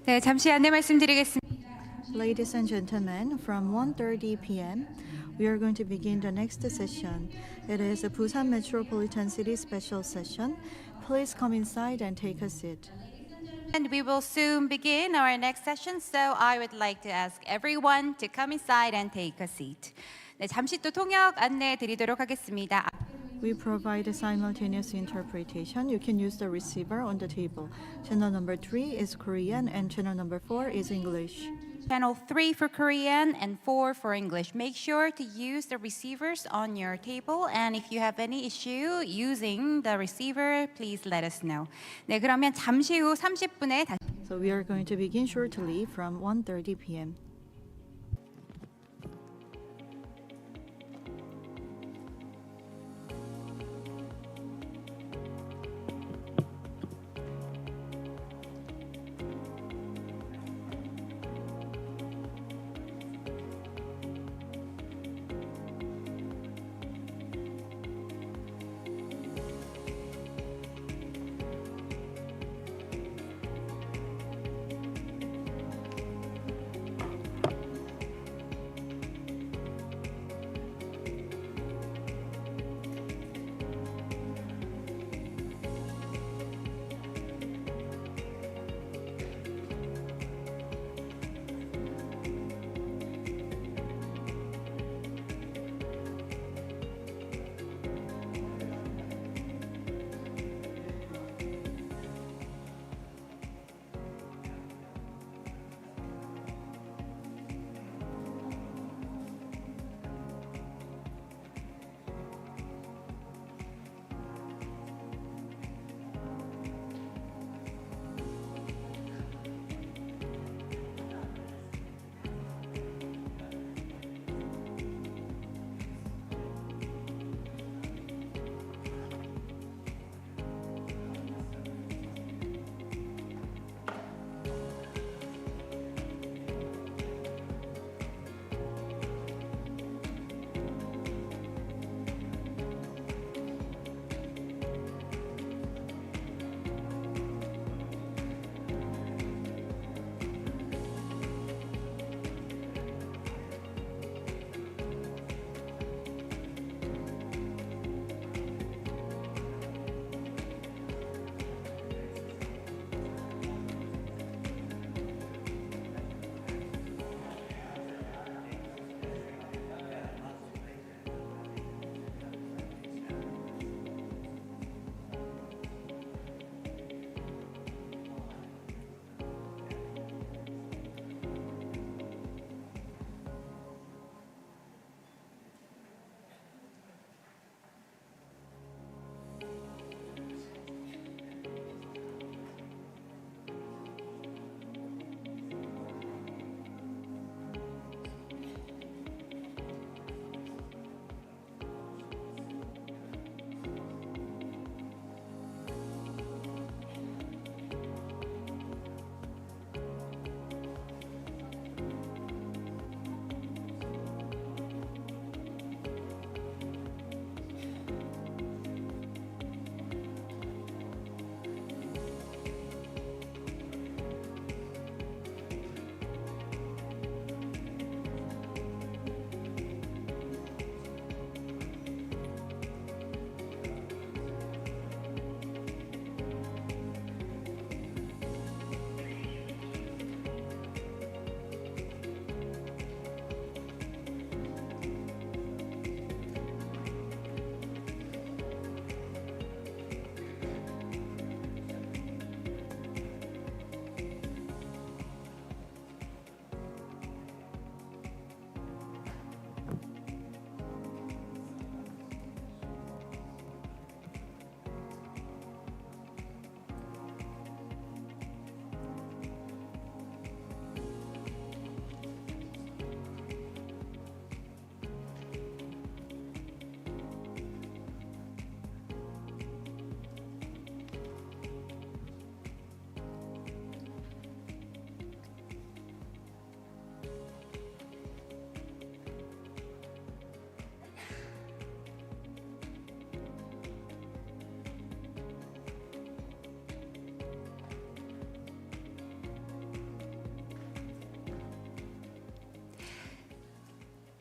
네, 잠시 안내 말씀드리겠습니다. Ladies and gentlemen, from 1:30 p.m., we are going to begin the next session. It is a Busan Metropolitan City special session. Please come inside and take a seat. And we will soon begin our next session, so I would like to ask everyone to come inside and take a seat. 네, 잠시 또 통역 안내 드리도록 하겠습니다. We provide simultaneous interpretation. You can use the receiver on the table. Channel number 3 is Korean and channel number 4 is English. Channel 3 for Korean and 4 for English. Make sure to use the receivers on your table, and if you have any issue using the receiver, please let us know. 네, 그러면 잠시 후 30분에 다시 So we are going to begin shortly from 1:30 p.m.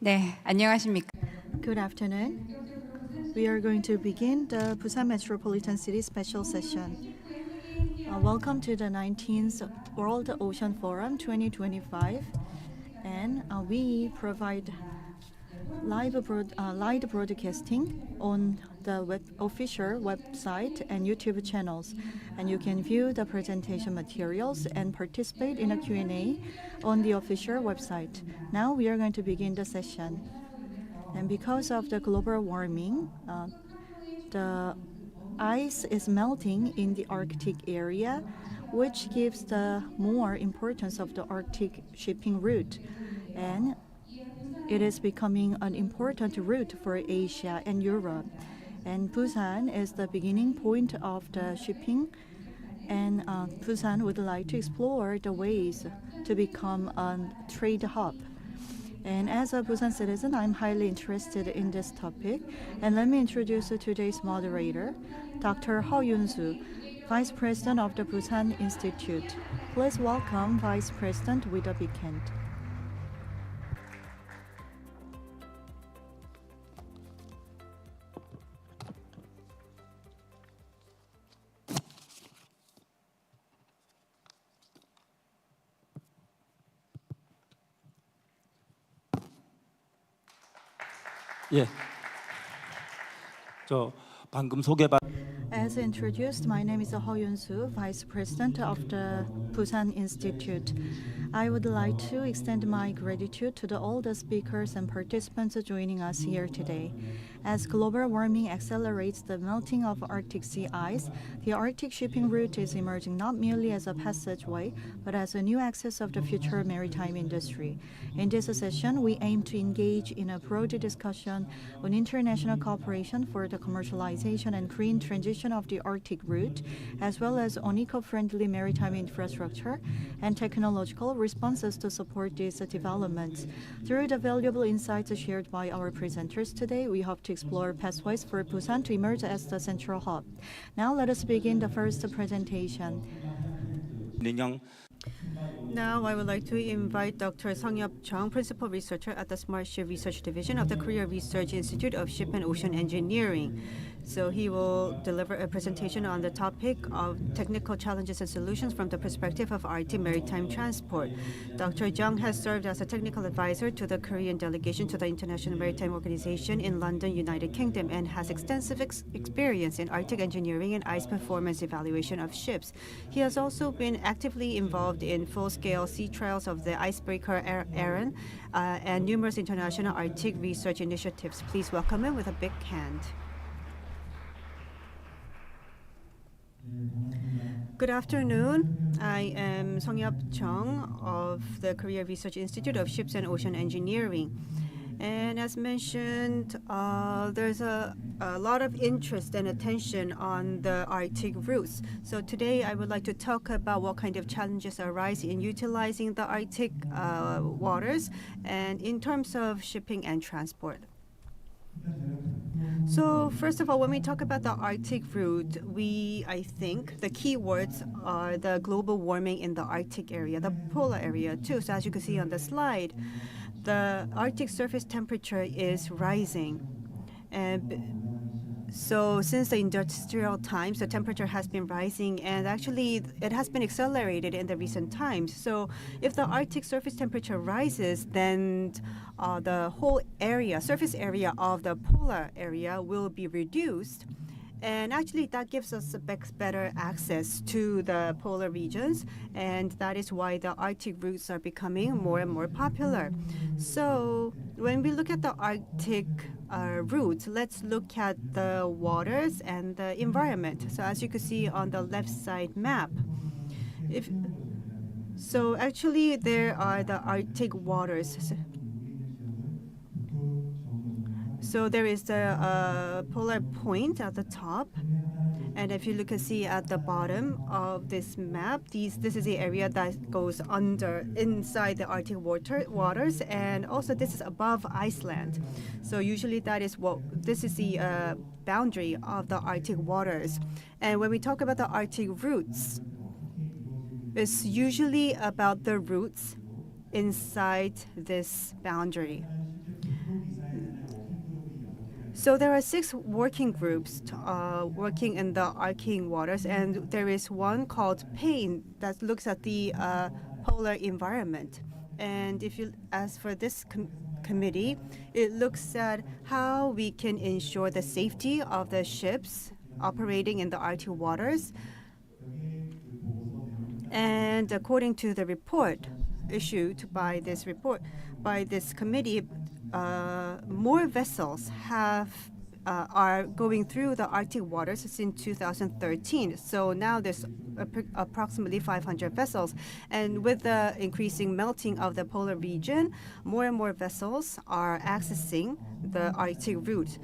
네, 안녕하십니까. Good afternoon. We are going to begin the Busan Metropolitan City Special Session. Welcome to the 19th World Ocean Forum 2025, and we provide live broadcasting on the official website and YouTube channels, and you can view the presentation materials and participate in a Q&A on the official website. Now we are going to begin the session. And because of the global warming, the ice is melting in the Arctic area, which gives the more importance of the Arctic shipping route. And it is becoming an important route for Asia and Europe. And Busan is the beginning point of the shipping. And Busan would like to explore the ways to become a trade hub. And as a Busan citizen, I'm highly interested in this topic. And let me introduce today's moderator, Dr. Ho Yun-soo, Vice President of the Busan Institute. Please welcome Vice President with a big hand. 예. 저 방금 소개받 As introduced, my name is Ho Yun-soo, Vice President of the Busan Institute. I would like to extend my gratitude to all the speakers and participants joining us here today. As global warming accelerates the melting of Arctic sea ice, the Arctic shipping route is emerging not merely as a passageway, but as a new axis of the future maritime industry. In this session, we aim to engage in a broad discussion on international cooperation for the commercialization and green transition of the Arctic route, as well as on eco-friendly maritime infrastructure and technological responses to support these developments. Through the valuable insights shared by our presenters today, we hope to explore pathways for Busan to emerge as the central hub. Now let us begin the first presentation. 민영 Now, I would like to invite Dr. Sung-Yup Chung, Principal Researcher at the Smart Ship Research Division of the Korea Research Institute of Ship and Ocean Engineering. So he will deliver a presentation on the topic of technical challenges and solutions from the perspective of Arctic maritime transport. Dr. Chung has served as a technical advisor to the Korean delegation to the International Maritime Organization in London, United Kingdom, and has extensive experience in Arctic engineering and ice performance evaluation of ships. He has also been actively involved in full-scale sea trials of the icebreaker Aran and numerous international Arctic research initiatives. Please welcome him with a big hand. Good afternoon. I am Sung-Yup Chung of the Korea Research Institute of Ships and Ocean Engineering. And as mentioned, there's a lot of interest and attention on the Arctic routes. So today I would like to talk about what kind of challenges arise in utilizing the Arctic waters and in terms of shipping and transport. So first of all, when we talk about the Arctic route, I think the key words are the global warming in the Arctic area, the polar area too. So as you can see on the slide, the Arctic surface temperature is rising. And so since the industrial times, the temperature has been rising, and actually it has been accelerated in the recent times. So if the Arctic surface temperature rises, then the whole area, surface area of the polar area will be reduced. And actually that gives us a better access to the polar regions, and that is why the Arctic routes are becoming more and more popular. So when we look at the Arctic routes, let's look at the waters and the environment. So as you can see on the left side map, so actually there are the Arctic waters. So there is the polar point at the top, and if you see at the bottom of this map, this is the area that goes inside the Arctic waters, and also this is above Iceland. So usually this is the boundary of the Arctic waters. And when we talk about the Arctic routes, it's usually about the routes inside this boundary. So there are 6 working groups working in the Arctic waters, and there is one called PAIN that looks at the polar environment. And if you as for this committee, it looks at how we can ensure the safety of the ships operating in the Arctic waters. And according to the report issued by this committee, more vessels are going through the Arctic waters since 2013. So now there's approximately 500 vessels. And with the increasing melting of the polar region, more and more vessels are accessing the Arctic route.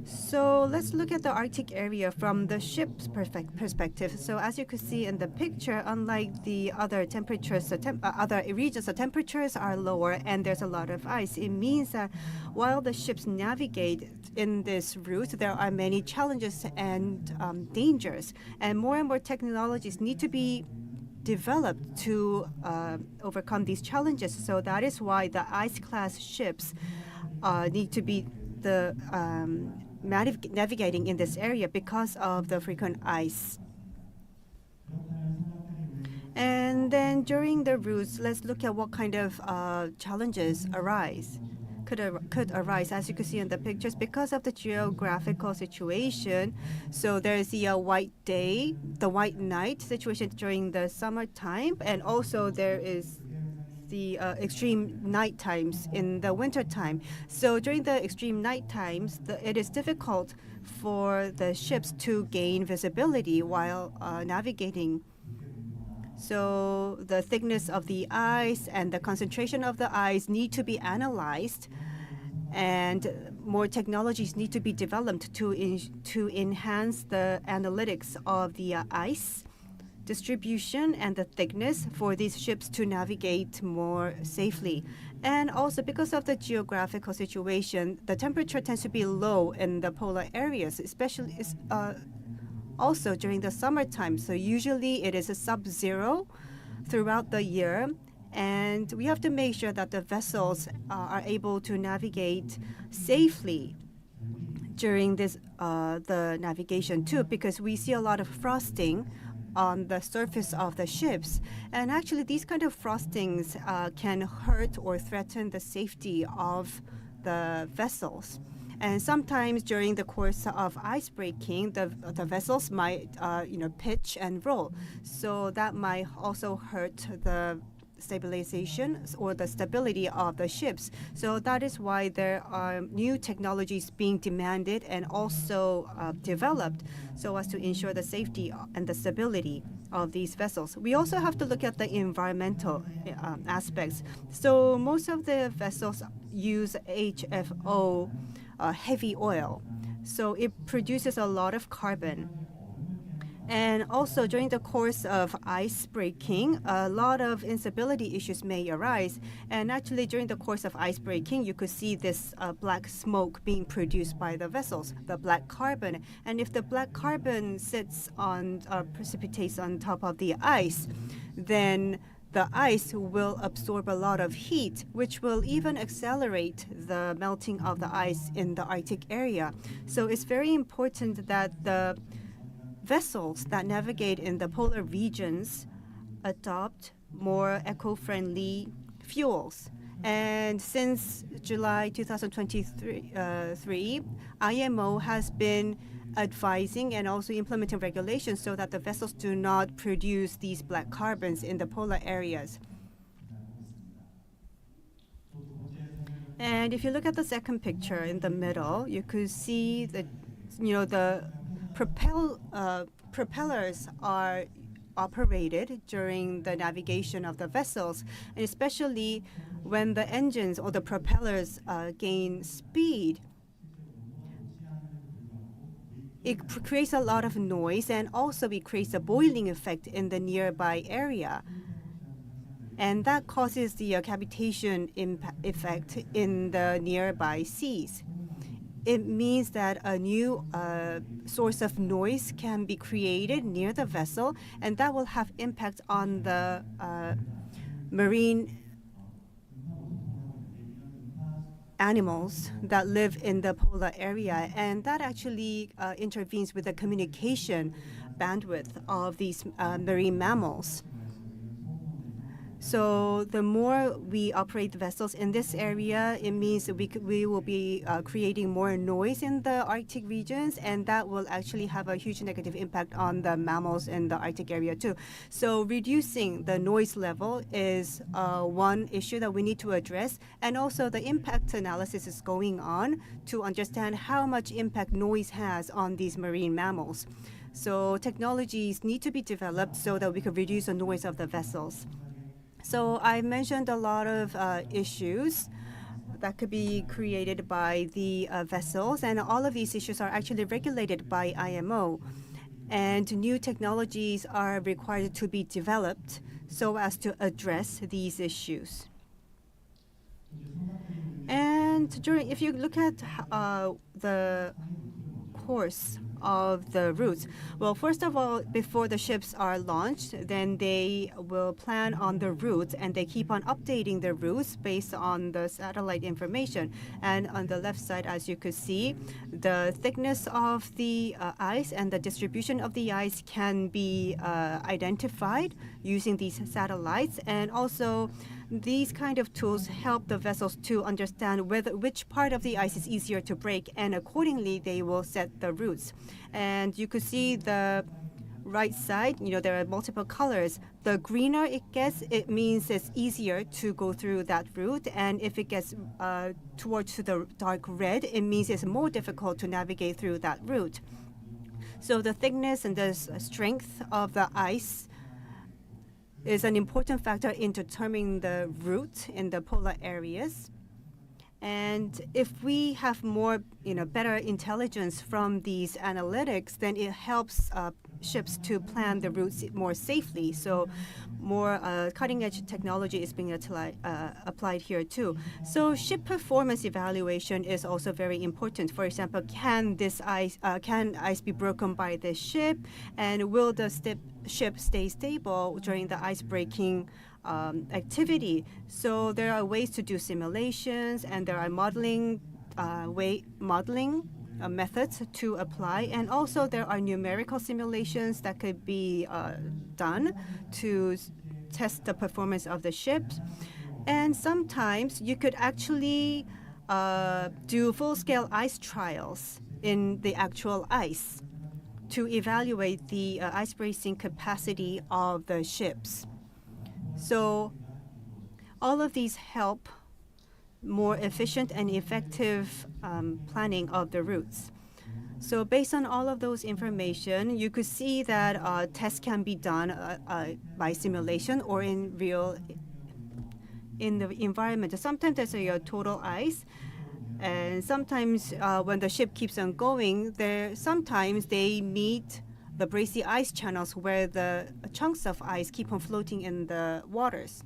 So let's look at the Arctic area from the ship's perspective. So as you can see in the picture, unlike the other temperatures, other regions, the temperatures are lower and there's a lot of ice. It means that while the ships navigate in this route, there are many challenges and dangers. And more technologies need to be developed to overcome these challenges. So that is why the ice-class ships need to be navigating in this area because of the frequent ice. And then during the routes, let's look at what kind of challenges could arise. As you can see in the pictures, because of the geographical situation. So there's the white day, the white night situation during the summertime, and also there is the extreme night times in the winter time. So during the extreme night times, it is difficult for the ships to gain visibility while navigating. So the thickness of the ice and the concentration of the ice need to be analyzed, and more technologies need to be developed to enhance the analytics of the ice distribution and the thickness for these ships to navigate more safely. And also because of the geographical situation, the temperature tends to be low in the polar areas, especially also during the summertime. So usually it is a sub-zero throughout the year. And we have to make sure that the vessels are able to navigate safely during this the navigation too, because we see a lot of frosting on the surface of the ships. And actually these kind of frostings can hurt or threaten the safety of the vessels. And sometimes during the course of ice breaking, the vessels might pitch and roll. So that might also hurt the stabilization or the stability of the ships. So that is why there are new technologies being demanded and also developed so as to ensure the safety and the stability of these vessels. We also have to look at the environmental aspects. So most of the vessels use HFO, heavy oil. So it produces a lot of carbon. And also during the course of ice breaking, a lot of instability issues may arise. And actually during the course of ice breaking, you could see this black smoke being produced by the vessels, the black carbon. And if the black carbon precipitates on top of the ice, then the ice will absorb a lot of heat, which will even accelerate the melting of the ice in the Arctic area. So it's very important that the vessels that navigate in the polar regions adopt more eco-friendly fuels. And since July 2023, IMO has been advising and also implementing regulations so that the vessels do not produce these black carbons in the polar areas. And if you look at the second picture in the middle, you could see that the propellers are operated during the navigation of the vessels, and especially when the engines or the propellers gain speed. It creates a lot of noise, and also it creates a boiling effect in the nearby area. And that causes the cavitation effect in the nearby seas. It means that a new source of noise can be created near the vessel, and that will have impact on the marine animals that live in the polar area, and that actually intervenes with the communication bandwidth of these marine mammals. So the more we operate vessels in this area, it means that we will be creating more noise in the Arctic regions, and that will actually have a huge negative impact on the mammals in the Arctic area too. So reducing the noise level is one issue that we need to address, and also the impact analysis is going on to understand how much impact noise has on these marine mammals. So technologies need to be developed so that we can reduce the noise of the vessels. So I mentioned a lot of issues that could be created by the vessels, and all of these issues are actually regulated by IMO. And new technologies are required to be developed so as to address these issues. And if you look at the course of the routes. Well, first of all, before the ships are launched, then they will plan on the routes, and they keep on updating the routes based on the satellite information. And on the left side, as you could see, the thickness of the ice and the distribution of the ice can be identified using these satellites. And also, these kind of tools help the vessels to understand which part of the ice is easier to break, and accordingly they will set the routes. And you could see the right side, there are multiple colors. The greener it gets, it means it's easier to go through that route, and if it gets towards the dark red, it means it's more difficult to navigate through that route. So the thickness and the strength of the ice is an important factor in determining the route in the polar areas. And if we have more, better intelligence from these analytics, then it helps ships to plan the routes more safely. So more cutting-edge technology is being applied here too. So ship performance evaluation is also very important. For example, can ice be broken by the ship, and will the ship stay stable during the ice breaking activity? So there are ways to do simulations, and there are modeling methods to apply, and also there are numerical simulations that could be done to test the performance of the ships. And sometimes you could actually do full-scale ice trials in the actual ice to evaluate the ice bracing capacity of the ships. So all of these help more efficient and effective planning of the routes. So based on all of those information, you could see that tests can be done by simulation or in the environment. Sometimes there's a total ice, and sometimes when the ship keeps on going, sometimes they meet the brazy ice channels where the chunks of ice keep on floating in the waters.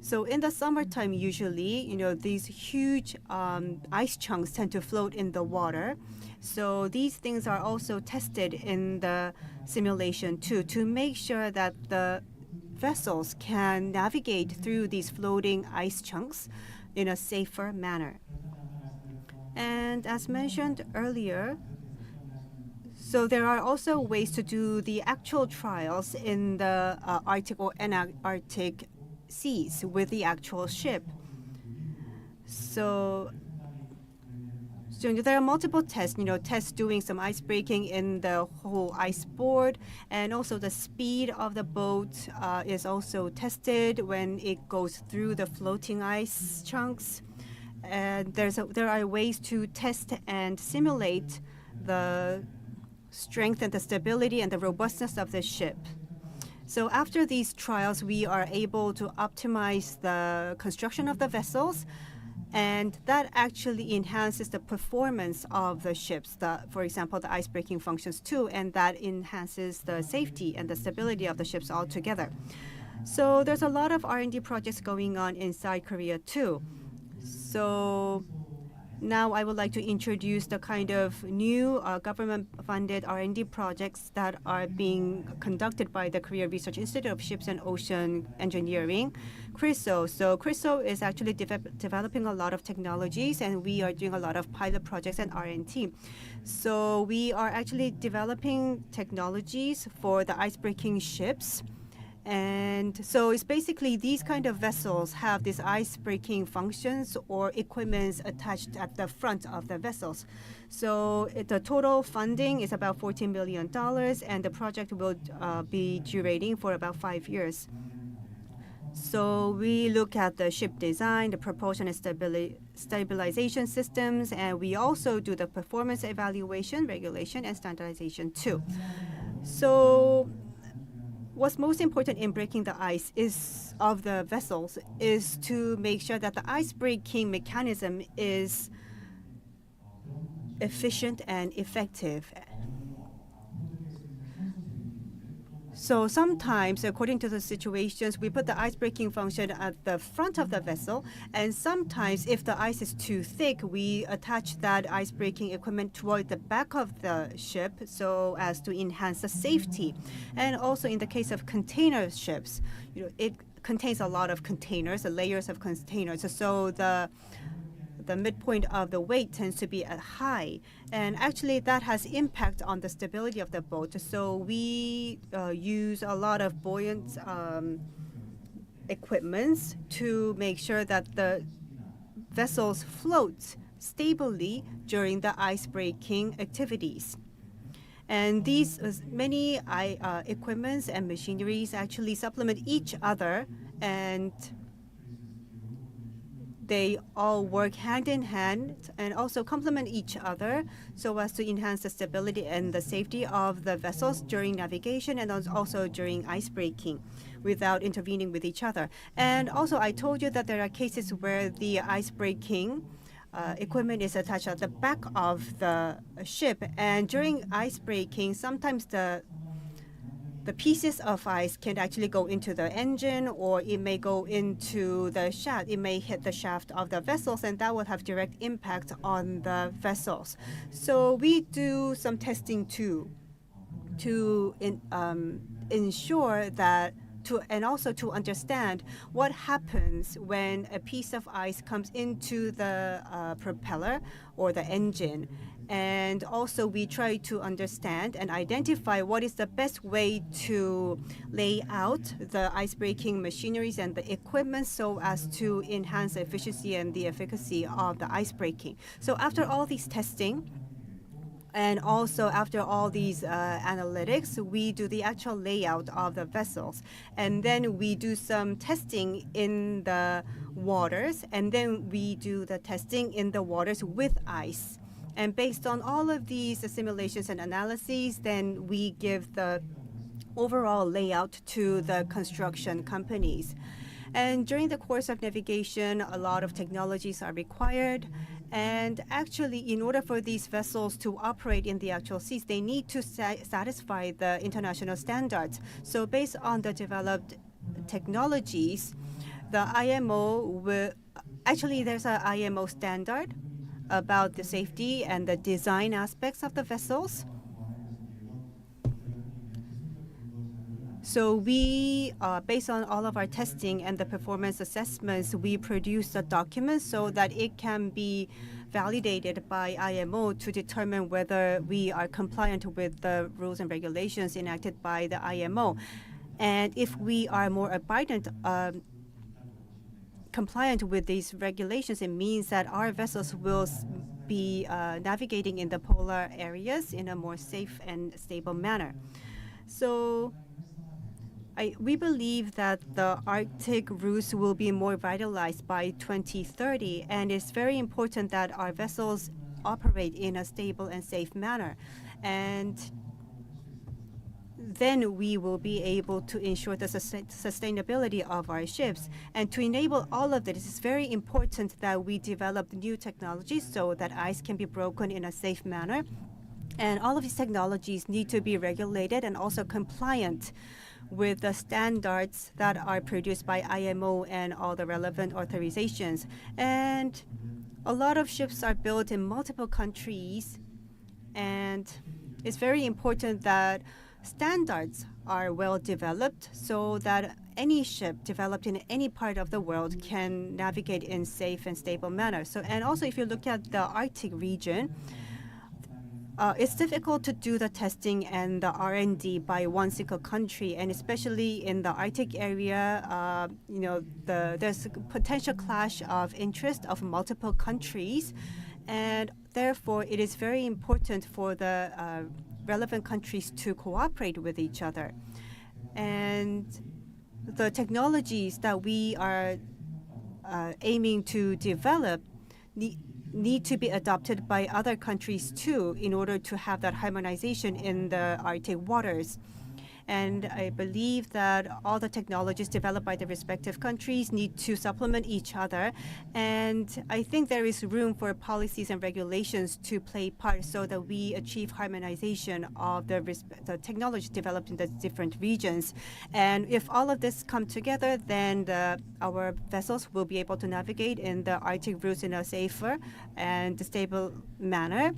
So in the summertime, usually, these huge ice chunks tend to float in the water. So these things are also tested in the simulation too, to make sure that the vessels can navigate through these floating ice chunks in a safer manner. And as mentioned earlier, so there are also ways to do the actual trials in the Arctic or Antarctic seas with the actual ship. So there are multiple tests, tests doing some ice breaking in the whole ice board, and also the speed of the boat is also tested when it goes through the floating ice chunks. And there are ways to test and simulate the strength and the stability and the robustness of the ship. So after these trials, we are able to optimize the construction of the vessels, and that actually enhances the performance of the ships, for example, the ice-breaking functions too, and that enhances the safety and the stability of the ships altogether. So there's a lot of R&D projects going on inside Korea too. So Now I would like to introduce the kind of new government-funded R&D projects that are being conducted by the Korea Research Institute of Ships and Ocean Engineering, CRISO. So CRISO is actually developing a lot of technologies, and we are doing a lot of pilot projects and R&D. So we are actually developing technologies for the ice-breaking ships. And so it's basically these kind of vessels have these ice-breaking functions or equipments attached at the front of the vessels. So the total funding is about $14 million, and the project will be durating for about 5 years. So we look at the ship design, the propulsion and stabilization systems, and we also do the performance evaluation, regulation, and standardization too. So what's most important in breaking the ice of the vessels is to make sure that the ice breaking mechanism is efficient and effective. So sometimes, according to the situations, we put the ice breaking function at the front of the vessel, and sometimes if the ice is too thick, we attach that ice breaking equipment toward the back of the ship so as to enhance the safety. And also in the case of container ships, it contains a lot of containers, layers of containers. So the midpoint of the weight tends to be at high, and actually that has impact on the stability of the boat. So we use a lot of buoyant equipments to make sure that the vessels float stably during the ice-breaking activities. And these many equipments and machineries actually supplement each other, and they all work hand in hand and also complement each other so as to enhance the stability and the safety of the vessels during navigation and also during ice breaking without intervening with each other. And also I told you that there are cases where the ice breaking equipment is attached at the back of the ship, and during ice breaking sometimes the pieces of ice can actually go into the engine, or it may go into the shaft. It may hit the shaft of the vessels, and that will have direct impact on the vessels. So we do some testing too to ensure that and also to understand what happens when a piece of ice comes into the propeller or the engine. And also we try to understand and identify what is the best way to lay out the ice-breaking machineries and the equipment so as to enhance the efficiency and the efficacy of the ice-breaking. So after all these testing, and also after all these analytics, we do the actual layout of the vessels. And then we do some testing in the waters, and then we do the testing in the waters with ice. And based on all of these simulations and analyses, then we give the overall layout to the construction companies. And during the course of navigation, a lot of technologies are required. And actually, in order for these vessels to operate in the actual seas, they need to satisfy the international standards. So based on the developed technologies, the IMO will actually, there's an IMO standard about the safety and the design aspects of the vessels. So we, based on all of our testing and the performance assessments, we produce a document so that it can be validated by IMO to determine whether we are compliant with the rules and regulations enacted by the IMO. And if we are more abidant, compliant with these regulations, it means that our vessels will be navigating in the polar areas in a more safe and stable manner. So we believe that the Arctic routes will be more vitalized by 2030, and it's very important that our vessels operate in a stable and safe manner. And then we will be able to ensure the sustainability of our ships. And to enable all of this, it's very important that we develop new technologies so that ice can be broken in a safe manner. And all of these technologies need to be regulated and also compliant with the standards that are produced by IMO and all the relevant authorizations. And a lot of ships are built in multiple countries, and it's very important that standards are well developed so that any ship developed in any part of the world can navigate in safe and stable manner. So, and also if you look at the Arctic region, it's difficult to do the testing and the R&D by one single country, and especially in the Arctic area, there's a potential clash of interest of multiple countries, and therefore it is very important for the relevant countries to cooperate with each other. And the technologies that we are aiming to develop need to be adopted by other countries too in order to have that harmonization in the Arctic waters. And I believe that all the technologies developed by the respective countries need to supplement each other. And I think there is room for policies and regulations to play part so that we achieve harmonization of the technology developed in the different regions. And if all of this come together, then our vessels will be able to navigate in the Arctic routes in a safer and stable manner.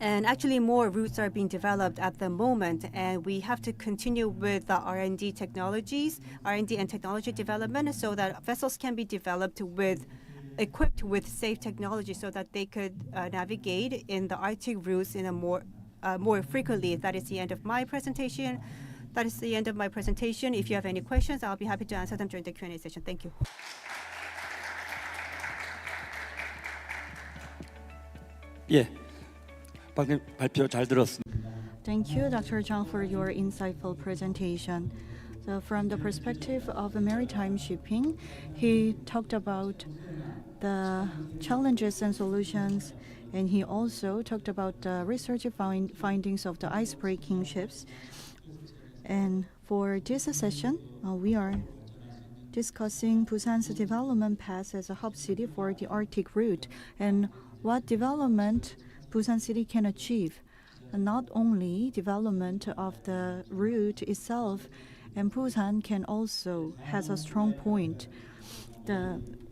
And actually, more routes are being developed at the moment, and we have to continue with the R&D and technology development, so that vessels can be equipped with safe technology, so that they could navigate in the Arctic routes in a more frequently. That is the end of my presentation. If you have any questions, I'll be happy to answer them during the Q&A session. Thank you. 예, 방금 발표 잘 들었습니다. Thank you, Dr. Zhang, for your insightful presentation. So from the perspective of maritime shipping, he talked about the challenges and solutions, and he also talked about the research findings of the ice-breaking ships. And for this session, we are discussing Busan's development path as a hub city for the Arctic route and what development Busan City can achieve. And not only development of the route itself, and Busan can also has a strong point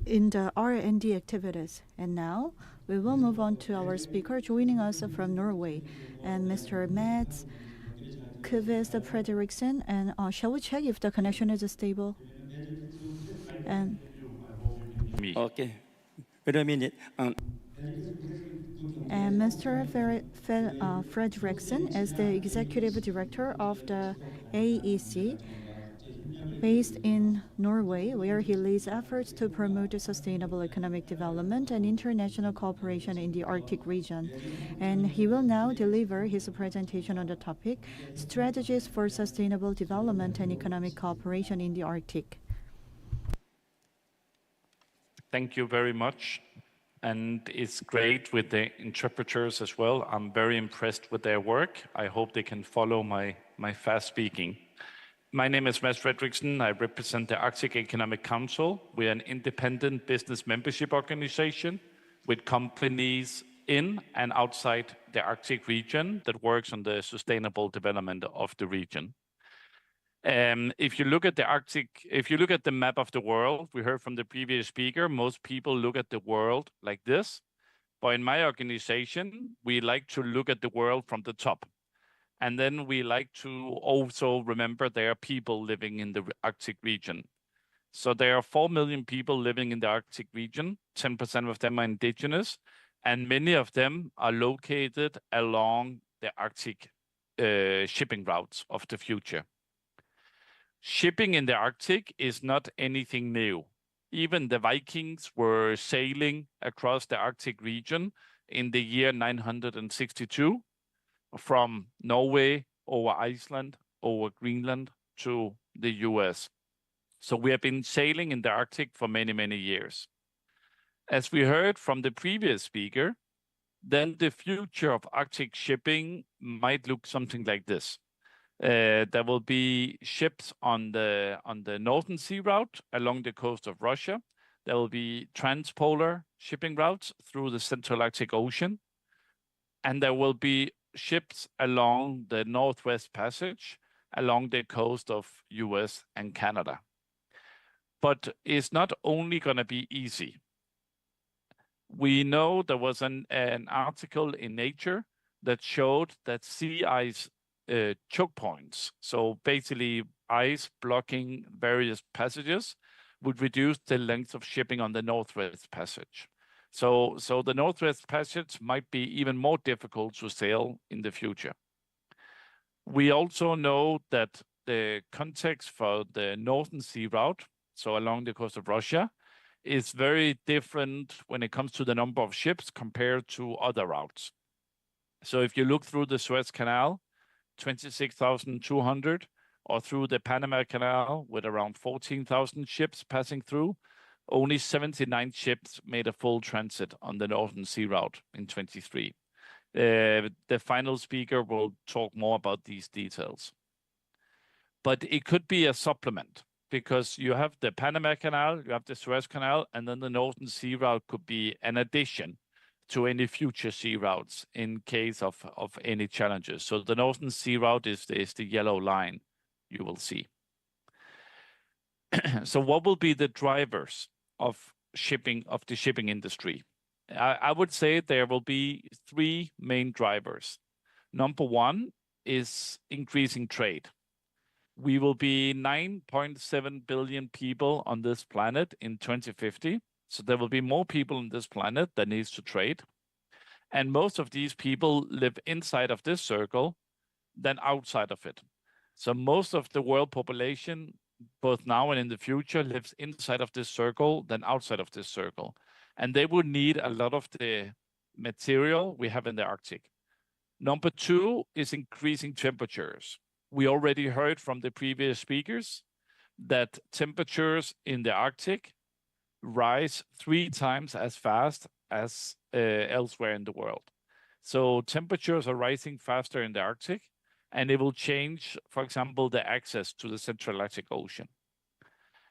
in the R&D activities. And now we will move on to our speaker joining us from Norway, and Mr. Mads Kvist Fredriksen. And shall we check if the connection is stable? And Okay. Wait a minute. And Mr. Fredriksen is the executive director of the AEC, based in Norway, where he leads efforts to promote sustainable economic development and international cooperation in the Arctic region. And he will now deliver his presentation on the topic, Strategies for Sustainable Development and Economic Cooperation in the Arctic. Thank you very much. And it's great with the interpreters as well. I'm very impressed with their work. I hope they can follow my fast speaking. My name is Mads Fredriksen. I represent the Arctic Economic Council. We're an independent business membership organization with companies in and outside the Arctic region that works on the sustainable development of the region. If you look at the map of the world, we heard from the previous speaker, most people look at the world like this. But in my organization, we like to look at the world from the top. And then we like to also remember there are people living in the Arctic region. So there are 4 million people living in the Arctic region. 10% of them are indigenous, and many of them are located along the Arctic shipping routes of the future. Shipping in the Arctic is not anything new. Even the Vikings were sailing across the Arctic region in the year 962 from Norway over Iceland, over Greenland to the US. So we have been sailing in the Arctic for many, many years. As we heard from the previous speaker, then the future of Arctic shipping might look something like this. There will be ships on the Northern Sea route along the coast of Russia. There will be transpolar shipping routes through the Central Arctic Ocean. And there will be ships along the Northwest Passage along the coast of US and Canada. But it's not only going to be easy. We know there was an article in Nature that showed that sea ice choke points, so basically ice blocking various passages, would reduce the length of shipping on the Northwest Passage. So the Northwest Passage might be even more difficult to sail in the future. We also know that the context for the Northern Sea route, so along the coast of Russia, is very different when it comes to the number of ships compared to other routes. So if you look through the Suez Canal, 26,200, or through the Panama Canal with around 14,000 ships passing through, only 79 ships made a full transit on the Northern Sea route in 23. The final speaker will talk more about these details. But it could be a supplement, because you have the Panama Canal, you have the Suez Canal, and then the Northern Sea route could be an addition to any future sea routes in case of any challenges. So the Northern Sea route is the yellow line you will see. So what will be the drivers of the shipping industry? I would say there will be three main drivers. Number one is increasing trade. We will be 9.7 billion people on this planet in 2050. So there will be more people on this planet that needs to trade. And most of these people live inside of this circle than outside of it. So most of the world population, both now and in the future, lives inside of this circle than outside of this circle. And they will need a lot of the material we have in the Arctic. Number two is increasing temperatures. We already heard from the previous speakers that temperatures in the Arctic rise 3 times as fast as elsewhere in the world. So temperatures are rising faster in the Arctic, and it will change, for example, the access to the Central Atlantic Ocean.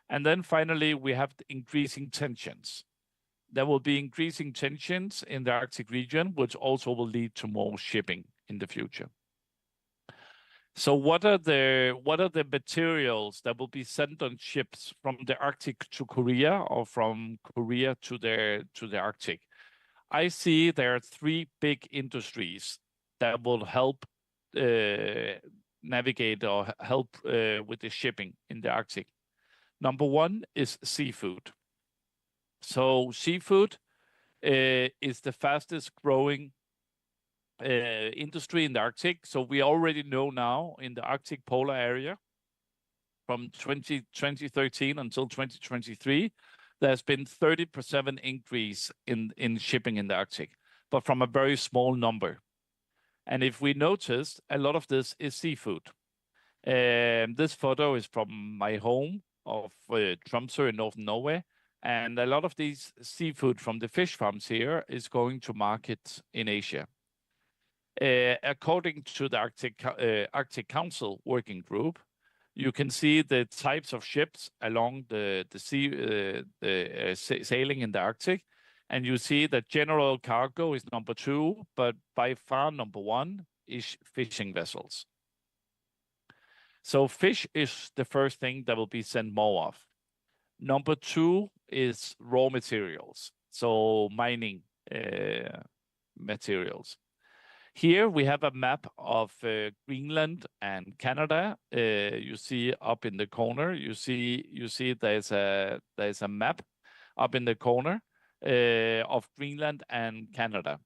And then finally, we have the increasing tensions. There will be increasing tensions in the Arctic region, which also will lead to more shipping in the future. So what are the materials that will be sent on ships from the Arctic to Korea, or from Korea to the Arctic? I see there are 3 big industries that will help navigate or help with the shipping in the Arctic. Number one is seafood. So seafood is the fastest growing industry in the Arctic. So we already know now in the Arctic polar area from 2013 until 2023, there's been 30% increase in shipping in the Arctic, but from a very small number. And if we noticed, a lot of this is seafood. This photo is from my home of Tromsø in northern Norway. And a lot of these seafood from the fish farms here is going to market in Asia. According to the Arctic Council working group, you can see the types of ships along the sea sailing in the Arctic, and you see that general cargo is number 2, but by far number 1 is fishing vessels. So fish is the first thing that will be sent more of. Number 2 is raw materials, so mining materials. Here we have a map of Greenland and Canada. You see up in the corner. You see there's a map up in the corner of Greenland and Canada.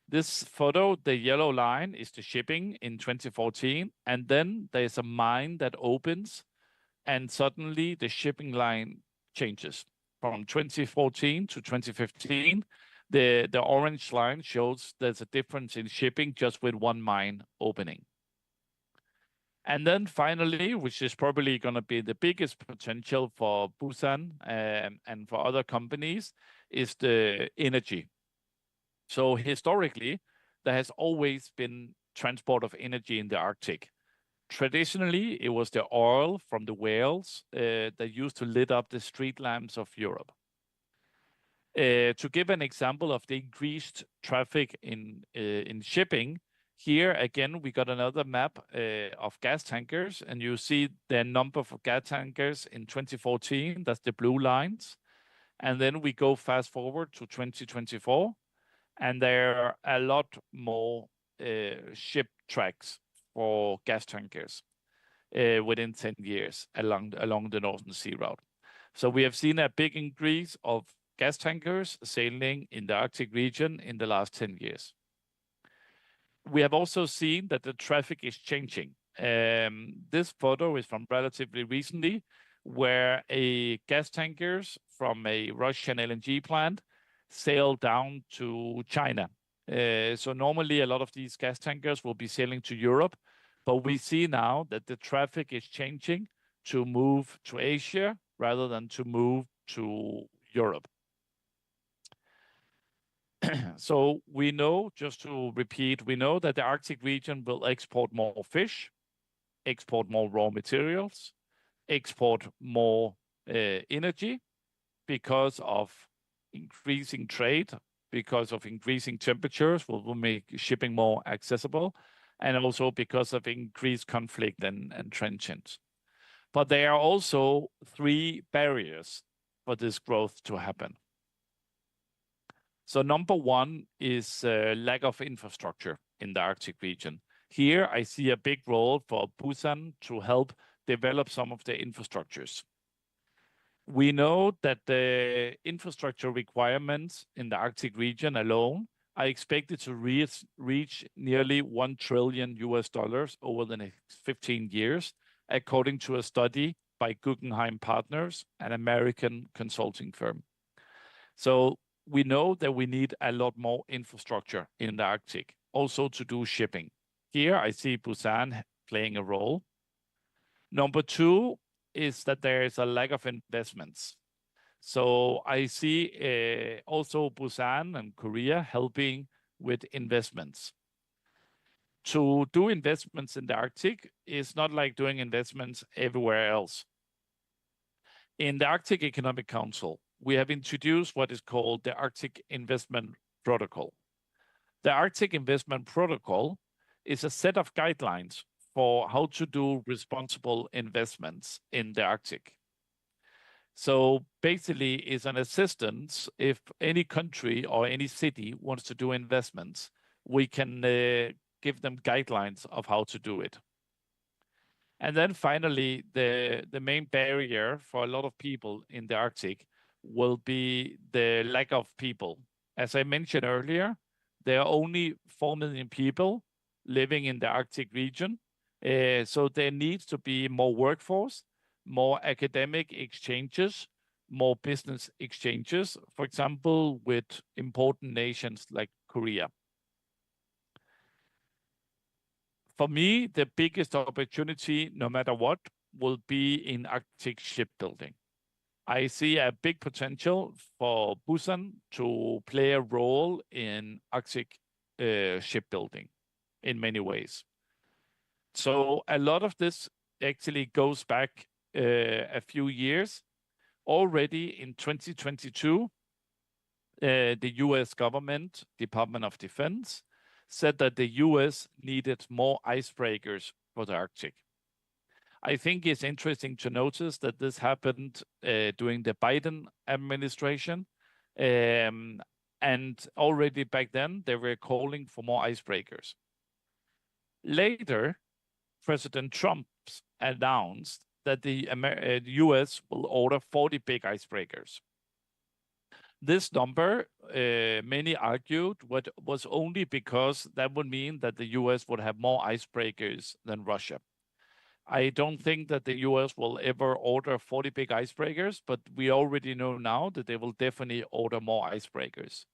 This photo, the yellow line, is the shipping in 2014, and then there's a mine that opens, and suddenly the shipping line changes from 2014 to 2015. The orange line shows there's a difference in shipping just with one mine opening. And then finally, which is probably going to be the biggest potential for Busan and for other companies, is the energy. So historically, there has always been transport of energy in the Arctic. Traditionally, it was the oil from the whales that used to lit up the street lamps of Europe. To give an example of the increased traffic in shipping, here again, we got another map of gas tankers, and you see the number of gas tankers in 2014, that's the blue lines. And then we go fast forward to 2024, and there are a lot more ship tracks for gas tankers within 10 years along the Northern Sea route. So we have seen a big increase of gas tankers sailing in the Arctic region in the last 10 years. We have also seen that the traffic is changing. This photo is from relatively recently, where a gas tankers from a Russian LNG plant sailed down to China. So normally a lot of these gas tankers will be sailing to Europe, but we see now that the traffic is changing to move to Asia rather than to move to Europe. So we know, just to repeat, we know that the Arctic region will export more fish, export more raw materials, export more energy because of increasing trade, because of increasing temperatures, will make shipping more accessible, and also because of increased conflict and tensions. But there are also three barriers for this growth to happen. So number one is lack of infrastructure in the Arctic region. Here I see a big role for Busan to help develop some of the infrastructures. We know that the infrastructure requirements in the Arctic region alone are expected to reach nearly $1 trillion over the next 15 years, according to a study by Guggenheim Partners, an American consulting firm. So we know that we need a lot more infrastructure in the Arctic, also to do shipping. Here I see Busan playing a role. Number two is that there is a lack of investments. So I see also Busan and Korea helping with investments. To do investments in the Arctic is not like doing investments everywhere else. In the Arctic Economic Council, we have introduced what is called the Arctic Investment Protocol. The Arctic Investment Protocol is a set of guidelines for how to do responsible investments in the Arctic. So basically, it's an assistance if any country or any city wants to do investments, we can give them guidelines of how to do it. And then finally, the main barrier for a lot of people in the Arctic will be the lack of people. As I mentioned earlier, there are only 4 million people living in the Arctic region. So there needs to be more workforce, more academic exchanges, more business exchanges, for example, with important nations like Korea. For me, the biggest opportunity, no matter what, will be in Arctic shipbuilding. I see a big potential for Busan to play a role in Arctic shipbuilding in many ways. So a lot of this actually goes back a few years. Already in 2022, the US government, Department of Defense, said that the US needed more icebreakers for the Arctic. I think it's interesting to notice that this happened during the Biden administration. And already back then, they were calling for more icebreakers. Later, President Trump announced that the US will order 40 big icebreakers. This number, many argued, was only because that would mean that the US would have more icebreakers than Russia. I don't think that the US will ever order 40 big icebreakers, but we already know now that they will definitely order more icebreakers.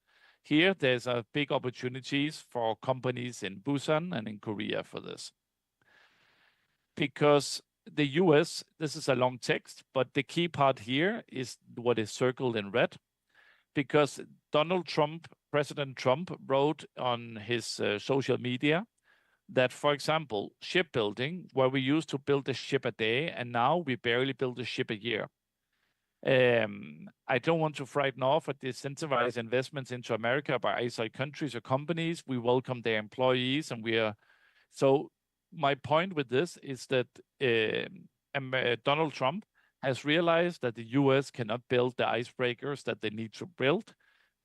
Here, there's a big opportunities for companies in Busan and in Korea for this. Because the US, this is a long text, but the key part here is what is circled in red. Because Donald Trump, President Trump, wrote on his social media that, for example, shipbuilding, where we used to build a ship a day, and now we barely build a ship a year. I don't want to frighten off or disincentivize investments into America by outside countries or companies. We welcome their employees, and we are. So my point with this is that Donald Trump has realized that the US cannot build the icebreakers that they need to build,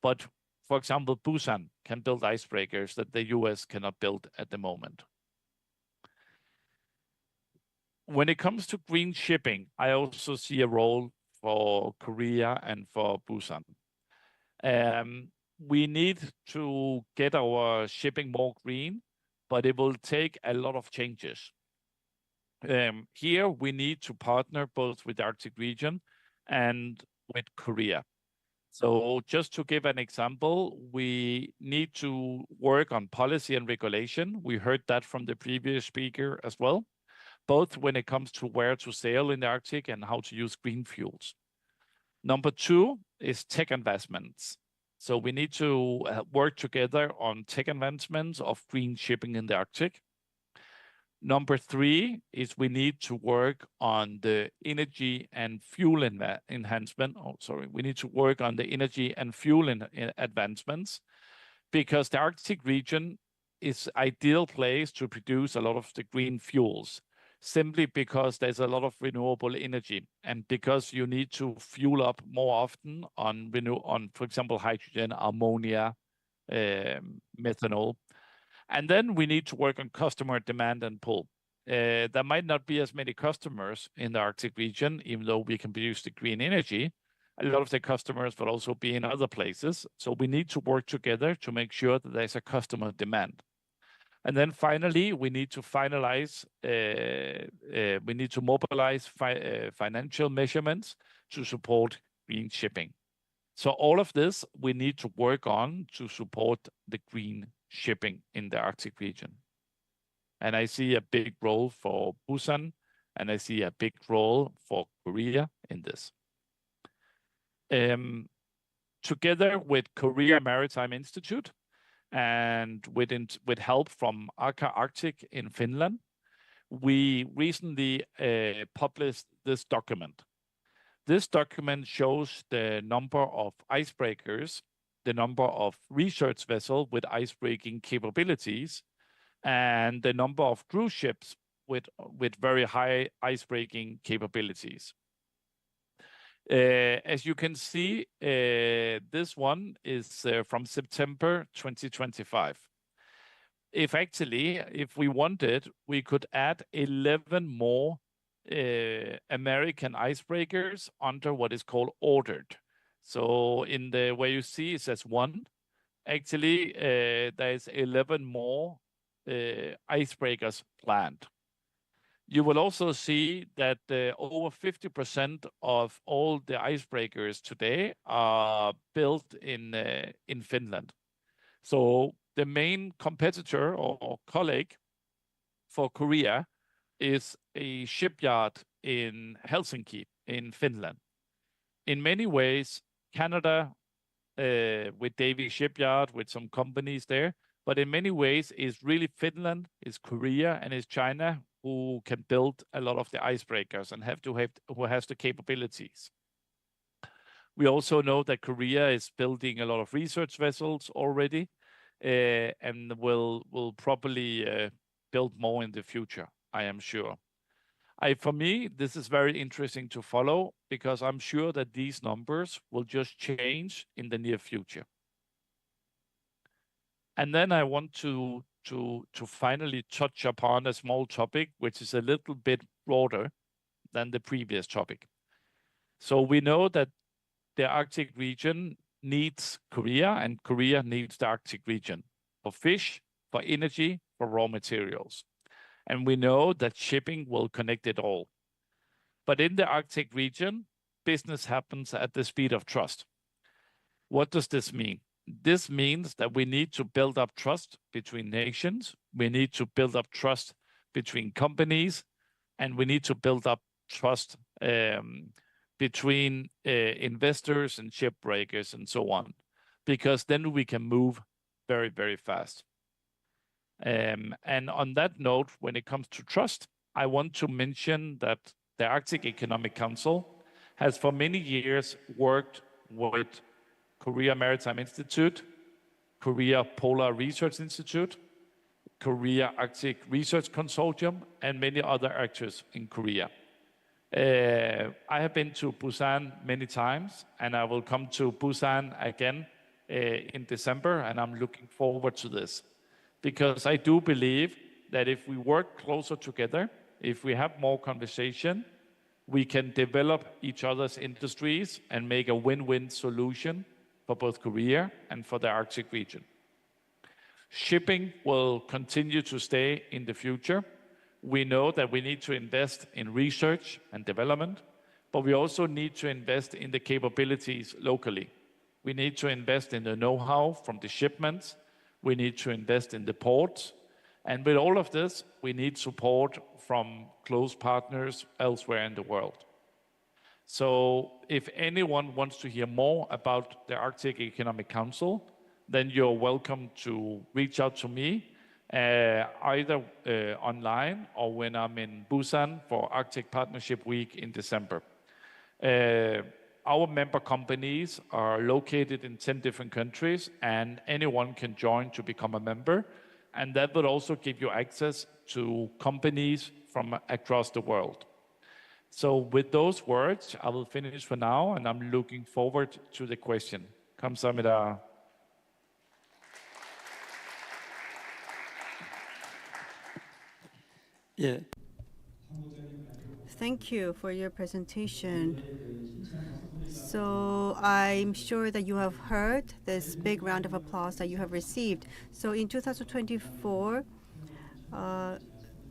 but for example, Busan can build icebreakers that the US cannot build at the moment. When it comes to green shipping, I also see a role for Korea and for Busan. We need to get our shipping more green, but it will take a lot of changes. Here, we need to partner both with the Arctic region and with Korea. So just to give an example, we need to work on policy and regulation. We heard that from the previous speaker as well, both when it comes to where to sail in the Arctic and how to use green fuels. Number two is tech investments. So we need to work together on tech advancements of green shipping in the Arctic. Number three is we need to work on the energy and fuel enhancement. We need to work on the energy and fuel advancements, because the Arctic region is an ideal place to produce a lot of the green fuels, simply because there's a lot of renewable energy, and because you need to fuel up more often on, for example, hydrogen, ammonia, methanol. And then we need to work on customer demand and pull. There might not be as many customers in the Arctic region, even though we can produce the green energy. A lot of the customers will also be in other places. So we need to work together to make sure that there's a customer demand. And then finally, we need to mobilize financial measurements to support green shipping. So all of this we need to work on to support the green shipping in the Arctic region. And I see a big role for Busan, and I see a big role for Korea in this. Together with Korea Maritime Institute and with help from Arctic in Finland, we recently published this document. This document shows the number of icebreakers, the number of research vessels with icebreaking capabilities, and the number of cruise ships with very high icebreaking capabilities. As you can see, this one is from September 2025. If we wanted, we could add 11 more American icebreakers under what is called ordered. So in the where you see it says 1, actually there's 11 more icebreakers planned. You will also see that over 50% of all the icebreakers today are built in Finland. So the main competitor or colleague for Korea is a shipyard in Helsinki in Finland. In many ways, Canada with Davie Shipyard, with some companies there, but in many ways is really Finland, is Korea, and is China who can build a lot of the icebreakers and who has the capabilities. We also know that Korea is building a lot of research vessels already, and will probably build more in the future, I am sure. For me, this is very interesting to follow, because I'm sure that these numbers will just change in the near future. And then I want to finally touch upon a small topic, which is a little bit broader than the previous topic. So we know that the Arctic region needs Korea, and Korea needs the Arctic region for fish, for energy, for raw materials. And we know that shipping will connect it all. But in the Arctic region, business happens at the speed of trust. What does this mean? This means that we need to build up trust between nations, we need to build up trust between companies, and we need to build up trust between investors and shipbreakers and so on, because then we can move very, very fast. And on that note, when it comes to trust, I want to mention that the Arctic Economic Council has for many years worked with Korea Maritime Institute, Korea Polar Research Institute, Korea Arctic Research Consortium, and many other actors in Korea. I have been to Busan many times, and I will come to Busan again in December, and I'm looking forward to this. Because I do believe that if we work closer together, if we have more conversation, we can develop each other's industries and make a win-win solution for both Korea and for the Arctic region. Shipping will continue to stay in the future. We know that we need to invest in research and development, but we also need to invest in the capabilities locally. We need to invest in the know-how from the shipments. We need to invest in the ports. And with all of this, we need support from close partners elsewhere in the world. So if anyone wants to hear more about the Arctic Economic Council, then you're welcome to reach out to me, either online or when I'm in Busan for Arctic Partnership Week in December. Our member companies are located in 10 different countries, and anyone can join to become a member. And that will also give you access to companies from across the world. So with those words, I will finish for now, and I'm looking forward to the question. 감사합니다. 예, Thank you for your presentation. So I'm sure that you have heard this big round of applause that you have received. So in 2024,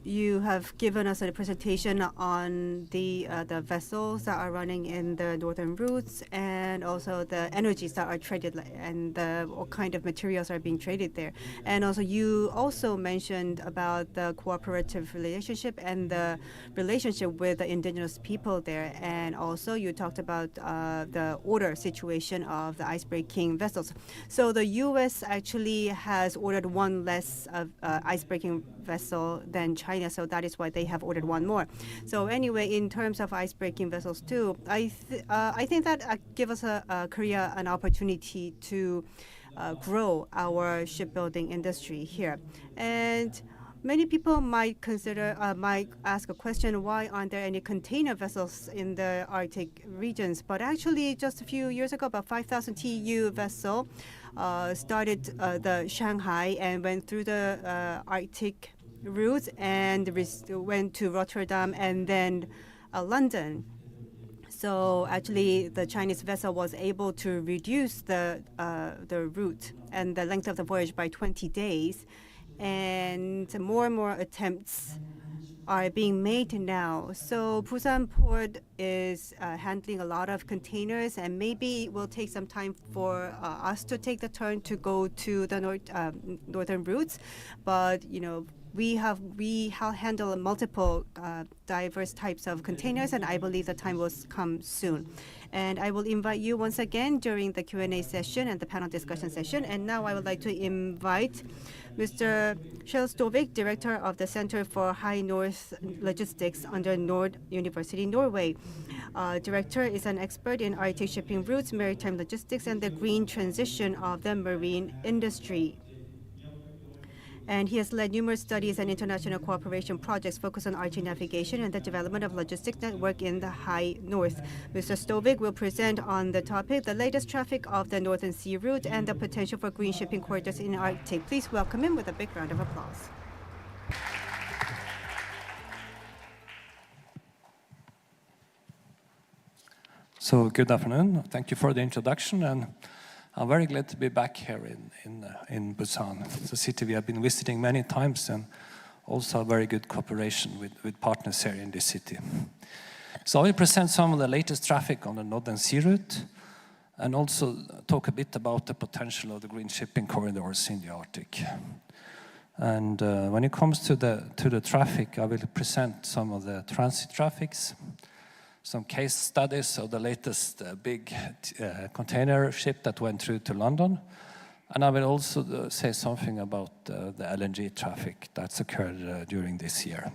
you have given us a presentation on the vessels that are running in the northern routes, and also the energies that are traded, and what kind of materials are being traded there. And also you also mentioned about the cooperative relationship and the relationship with the indigenous people there. And also you talked about the order situation of the icebreaking vessels. So the U.S. actually has ordered one less icebreaking vessel than China, so that is why they have ordered one more. So anyway, in terms of icebreaking vessels too, I think that give us Korea an opportunity to grow our shipbuilding industry here. And many people might ask a question, why aren't there any container vessels in the Arctic regions? But actually, just a few years ago, about 5,000 TEU vessel started the Shanghai and went through the Arctic routes and went to Rotterdam and then London. So actually, the Chinese vessel was able to reduce the route and the length of the voyage by 20 days. And more attempts are being made now. So Busan Port is handling a lot of containers, and maybe it will take some time for us to take the turn to go to the northern routes. But we handle multiple diverse types of containers, and I believe the time will come soon. And I will invite you once again during the Q&A session and the panel discussion session. And now I would like to invite Mr. Kjell Stovik, Director of the Center for High North Logistics under Nord University, Norway. Director is an expert in Arctic shipping routes, maritime logistics, and the green transition of the marine industry. And he has led numerous studies and international cooperation projects focused on Arctic navigation and the development of logistics network in the High North. Mr. Stovik will present on the topic, the latest traffic of the Northern Sea Route and the potential for green shipping corridors in Arctic. Please welcome him with a big round of applause. So good afternoon. Thank you for the introduction, and I'm very glad to be back here in Busan. It's a city we have been visiting many times, and also a very good cooperation with partners here in this city. So I will present some of the latest traffic on the Northern Sea Route, and also talk a bit about the potential of the green shipping corridors in the Arctic. And when it comes to the traffic, I will present some of the transit traffics, some case studies of the latest big container ship that went through to London. And I will also say something about the LNG traffic that's occurred during this year.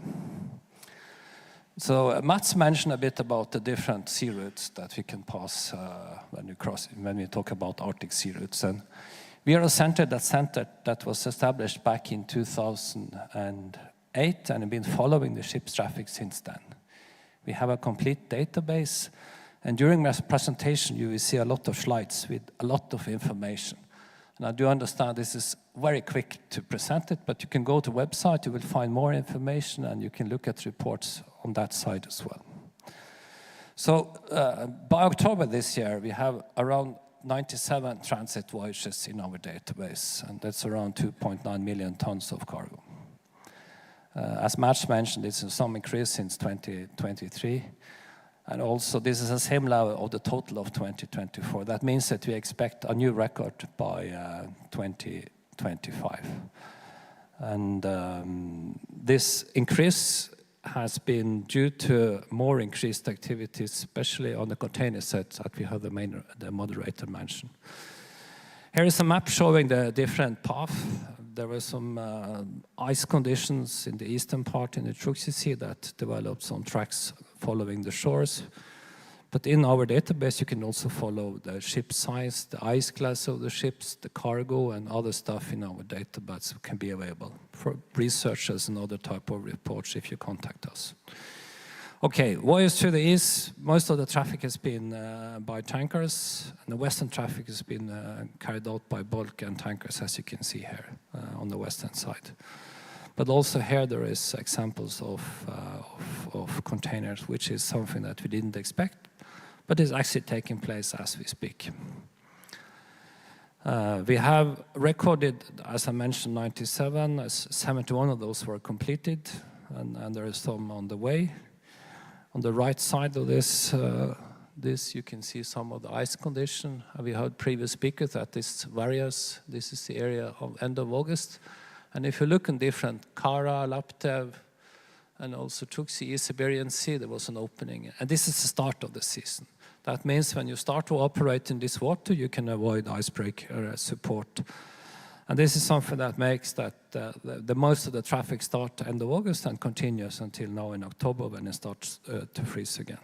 So Mats mentioned a bit about the different sea routes that we can pass when we talk about Arctic sea routes. And we are a center that was established back in 2008 and have been following the ship's traffic since then. We have a complete database. And during my presentation, you will see a lot of slides with a lot of information. And I do understand this is very quick to present it, but you can go to the website, you will find more information, and you can look at reports on that side as well. So by October this year, we have around 97 transit voyages in our database, and that's around 2.9 million tons of cargo. As Mats mentioned, it's some increase since 2023. And also, this is the same level of the total of 2024. That means that we expect a new record by 2025. And this increase has been due to more increased activities, especially on the container sets that we have the moderator mentioned. Here is a map showing the different path. There were some ice conditions in the eastern part in the Chukchi Sea that developed some tracks following the shores. But in our database, you can also follow the ship size, the ice class of the ships, the cargo, and other stuff in our database can be available for researchers and other type of reports if you contact us. Okay, voyage to the east, most of the traffic has been by tankers, and the western traffic has been carried out by bulk and tankers, as you can see here on the western side. But also here there is examples of containers, which is something that we didn't expect, but is actually taking place as we speak. We have recorded, as I mentioned, 97, as 71 of those were completed, and there is some on the way. On the right side of this, you can see some of the ice condition. We heard previous speakers that this varies. This is the area of end of August. And if you look in different Kara, Laptev, and also Chukchi, East Siberian Sea, there was an opening. And this is the start of the season. That means when you start to operate in this water, you can avoid icebreaker support. And this is something that makes that the most of the traffic start end of August and continues until now in October when it starts to freeze again.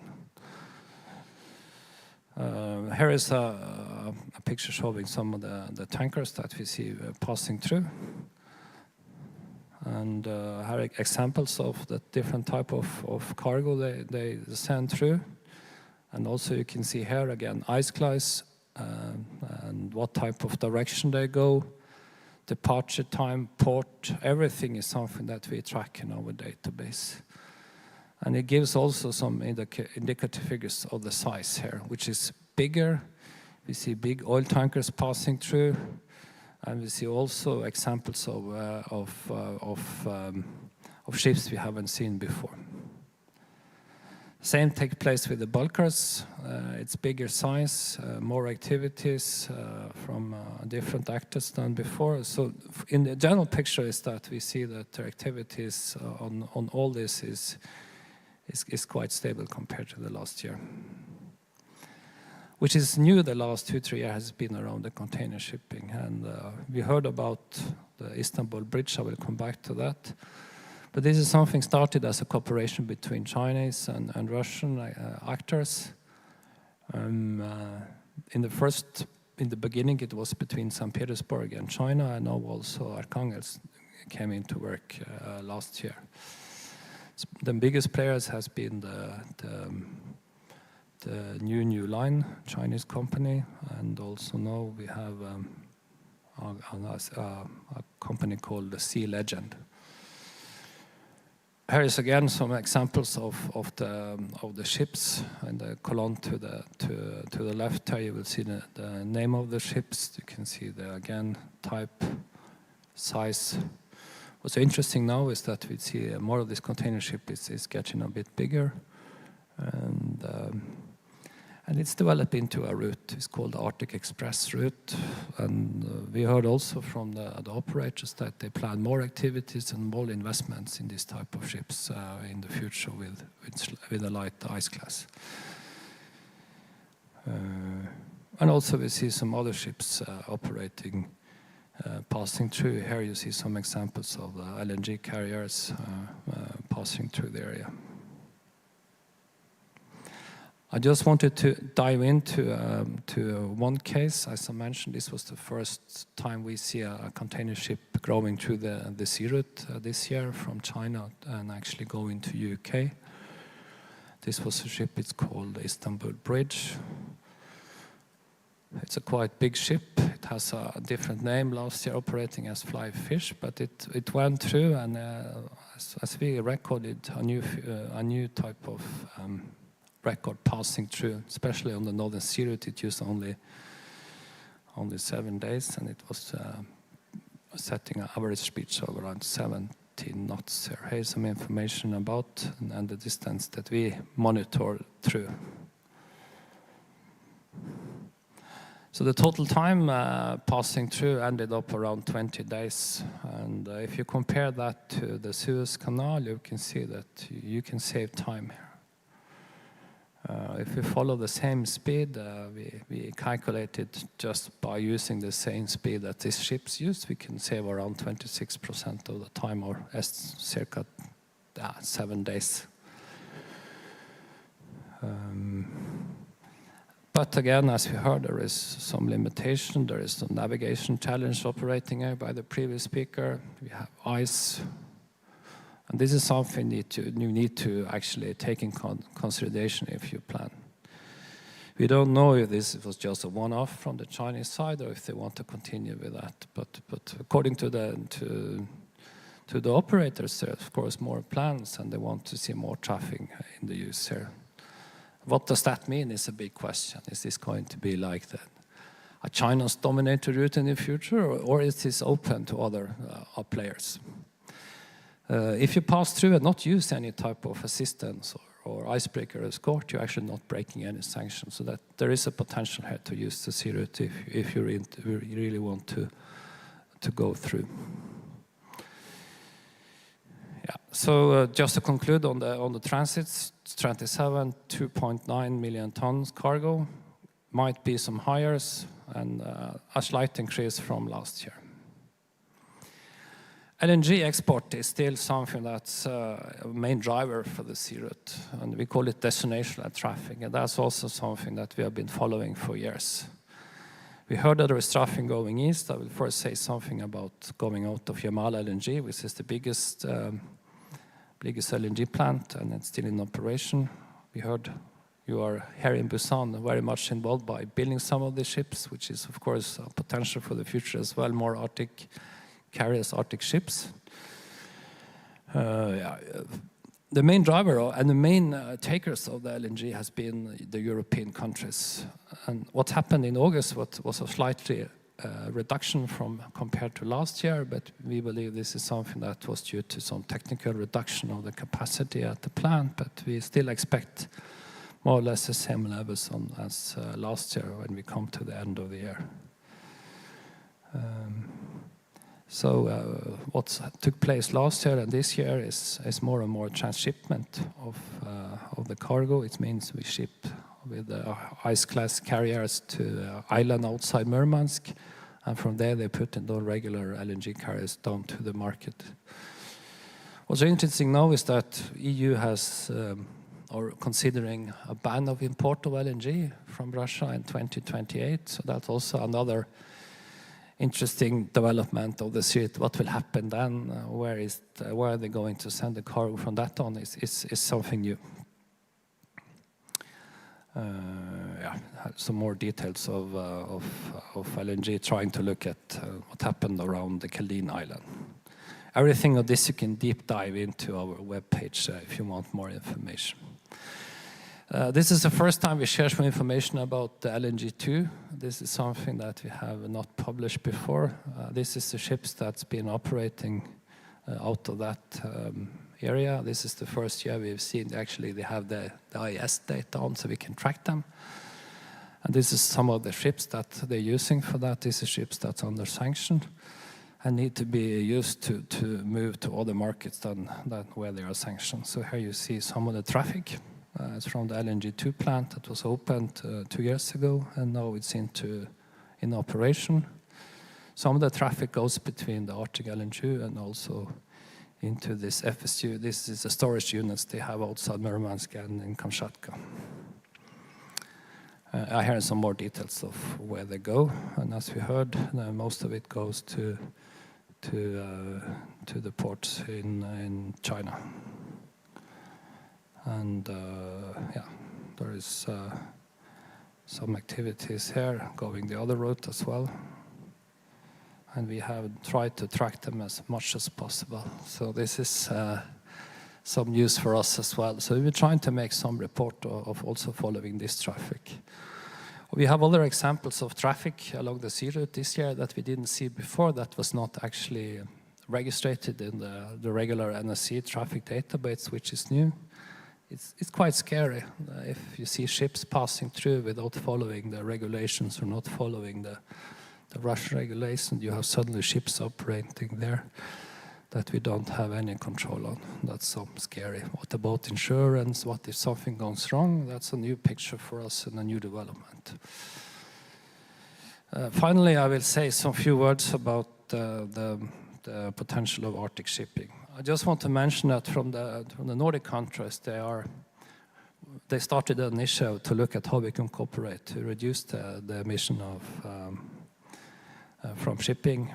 Here is a picture showing some of the tankers that we see passing through. And have examples of the different type of cargo they send through. And also you can see here again ice class and what type of direction they go, departure time, port, everything is something that we track in our database. And it gives also some indicative figures of the size here, which is bigger. We see big oil tankers passing through. And we see also examples of ships we haven't seen before. Same takes place with the bulkers. It's bigger size, more activities from different actors than before. So in the general picture is that we see that the activities on all this is quite stable compared to the last year. Which is new the last 2-3 years has been around the container shipping. And we heard about the Istanbul Bridge, I will come back to that. But this is something started as a cooperation between Chinese and Russian actors. In the beginning it was between St. Petersburg and China, and now also Arkhangelsk came into work last year. The biggest players has been the New Line, Chinese company, and also now we have a company called the Sea Legend. Here is again some examples of the ships, and the column to the left here you will see the name of the ships. You can see the again type, size. What's interesting now is that we see more of this container ship is getting a bit bigger, and it's developed into a route. It's called the Arctic Express route. And we heard also from the operators that they plan more activities and more investments in this type of ships in the future with a light ice class. And also we see some other ships operating, passing through. Here you see some examples of the LNG carriers passing through the area. I just wanted to dive into one case. As I mentioned, this was the first time we see a container ship growing through the sea route this year from China and actually going to UK. This was a ship, it's called the Istanbul Bridge. It's a quite big ship. It has a different name last year, operating as Fly Fish, but it went through, and as we recorded a new type of record passing through, especially on the northern sea route. It used only 7 days, and it was setting an average speed of around 17 knots. Here's some information about and the distance that we monitor through. So the total time passing through ended up around 20 days. And if you compare that to the Suez Canal, you can see that you can save time here. If we follow the same speed, we calculated just by using the same speed that these ships used, we can save around 26% of the time, or circa 7 days. But again, as we heard, there is some limitation. There is some navigation challenge operating here by the previous speaker. We have ice. And this is something you need to actually take in consideration if you plan. We don't know if this was just a one-off from the Chinese side or if they want to continue with that. But according to the operators, there are of course more plans, and they want to see more traffic in the use here. What does that mean is a big question. Is this going to be like a China's dominated route in the future, or is this open to other players? If you pass through and not use any type of assistance or icebreaker escort, you're actually not breaking any sanctions. So that there is a potential here to use the sea route if you really want to go through. Yeah. So just to conclude on the transits, 27, 2.9 million tons cargo, might be some hires, and a slight increase from last year. LNG export is still something that's a main driver for the sea route, and we call it destination traffic, and that's also something that we have been following for years. We heard that there is traffic going east. I will first say something about going out of Yamal LNG, which is the biggest LNG plant, and it's still in operation. We heard you are here in Busan very much involved by building some of the ships, which is of course a potential for the future as well, more Arctic carriers, Arctic ships. The main driver and the main takers of the LNG has been the European countries. And what happened in August was a slightly reduction compared to last year, but we believe this is something that was due to some technical reduction of the capacity at the plant, but we still expect more or less the same levels as last year when we come to the end of the year. So what took place last year and this year is more and more transshipment of the cargo. It means we ship with ice-class carriers to the island outside Murmansk, and from there they put in the regular LNG carriers down to the market. What's interesting now is that EU has or considering a ban of import of LNG from Russia in 2028. So that's also another interesting development of the sea. What will happen then? Where are they going to send the cargo from that on? Is something new. Some more details of LNG, trying to look at what happened around the Chaldean Island. Everything of this you can deep dive into our webpage if you want more information. This is the first time we share some information about the LNG-2. This is something that we have not published before. This is the ships that's been operating out of that area. This is the first year we've seen actually they have the IS data on, so we can track them. And this is some of the ships that they're using for that. This is ships that's under sanction and need to be used to move to other markets than where they are sanctioned. So here you see some of the traffic. It's from the LNG-2 plant that was opened 2 years ago, and now it's in operation. Some of the traffic goes between the Arctic LNG and also into this FSU. This is the storage units they have outside Murmansk and in Kamchatka. I hear some more details of where they go, and as we heard, most of it goes to the ports in China. And yeah, there is some activities here going the other route as well. And we have tried to track them as much as possible. So this is some news for us as well. So we're trying to make some report of also following this traffic. We have other examples of traffic along the sea route this year that we didn't see before, that was not actually registered in the regular NSC traffic database, which is new. It's quite scary if you see ships passing through without following the regulations or not following the Russian regulations. You have suddenly ships operating there that we don't have any control on. That's so scary. What about insurance? What if something goes wrong? That's a new picture for us and a new development. Finally, I will say some few words about the potential of Arctic shipping. I just want to mention that from the Nordic countries, they started an initiative to look at how we can cooperate to reduce the emission of from shipping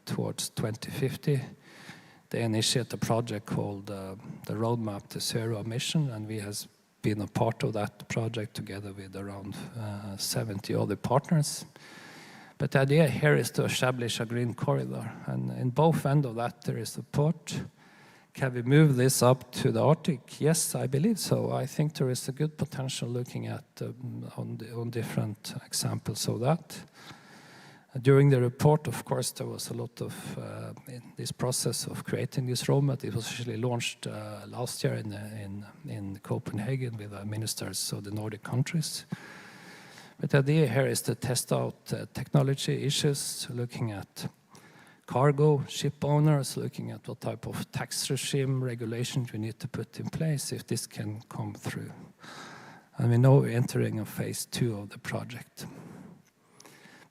towards 2050. They initiated a project called the Roadmap to Zero Emission, and we have been a part of that project together with around 70 other partners. But the idea here is to establish a green corridor, and in both ends of that there is support. Can we move this up to the Arctic? Yes, I believe so. I think there is a good potential looking at on different examples of that. During the report, of course, there was a lot of in this process of creating this roadmap. It was actually launched last year in Copenhagen with the ministers of the Nordic countries. But the idea here is to test out technology issues, looking at cargo, ship owners, looking at what type of tax regime regulations we need to put in place if this can come through. And we know we're entering a phase 2 of the project.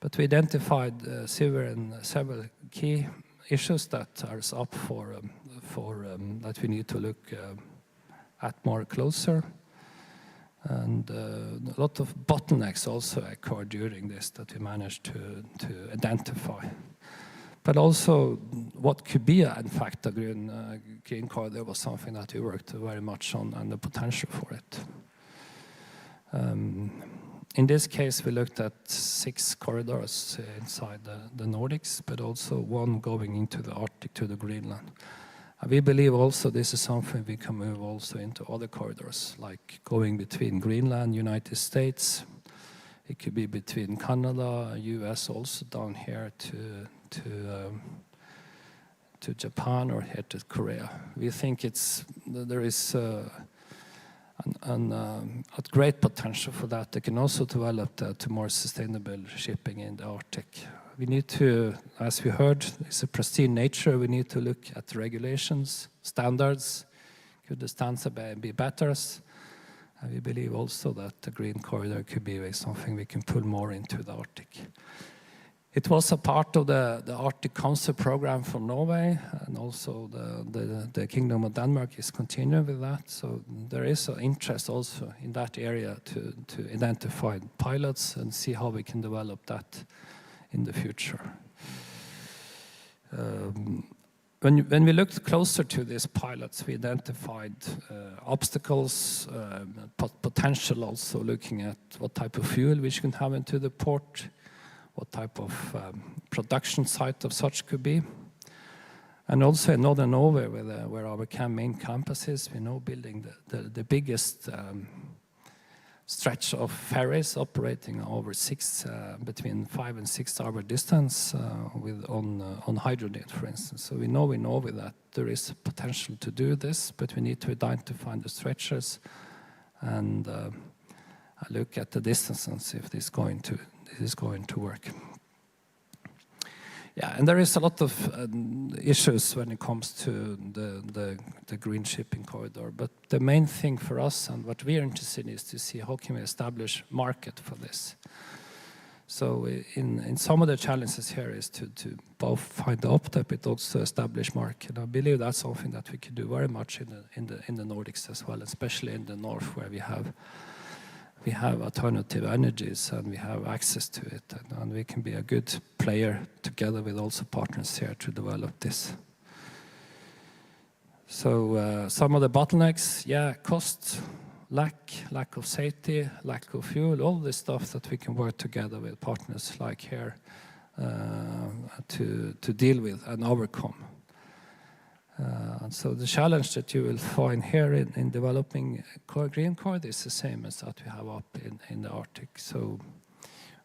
But we identified several key issues that are up for that we need to look at more closer. And a lot of bottlenecks also occurred during this that we managed to identify. But also what could be, in fact, a green corridor was something that we worked very much on, and the potential for it. In this case, we looked at 6 corridors inside the Nordics, but also one going into the Arctic to the Greenland. And we believe also this is something we can move also into other corridors, like going between Greenland, United States. It could be between Canada, US, also down here to Japan or here to Korea. We think there is a great potential for that. They can also develop to more sustainable shipping in the Arctic. We need to, as we heard, it's a pristine nature. We need to look at the regulations, standards. Could the standards be better? And we believe also that the green corridor could be something we can pull more into the Arctic. It was a part of the Arctic Council program for Norway, and also the Kingdom of Denmark is continuing with that. So there is an interest also in that area to identify pilots and see how we can develop that in the future. When we looked closer to these pilots, we identified obstacles, potential also looking at what type of fuel we should have into the port, what type of production site of such could be. And also in Northern Norway, where our main campus is, we know building the biggest stretch of ferries operating over between 5 and 6 hour distance on hydrogen, for instance. So we know with that there is potential to do this, but we need to identify the stretches and look at the distance and see if this is going to work. Yeah, and there is a lot of issues when it comes to the green shipping corridor. But the main thing for us and what we are interested in is to see how can we establish market for this. So in some of the challenges here is to both find the uptake but also establish market. I believe that's something that we can do very much in the Nordics as well, especially in the north where we have alternative energies and we have access to it, and we can be a good player together with also partners here to develop this. So some of the bottlenecks, yeah, cost, lack of safety, lack of fuel, all this stuff that we can work together with partners like here to deal with and overcome. So the challenge that you will find here in developing green corridor is the same as that we have up in the Arctic. So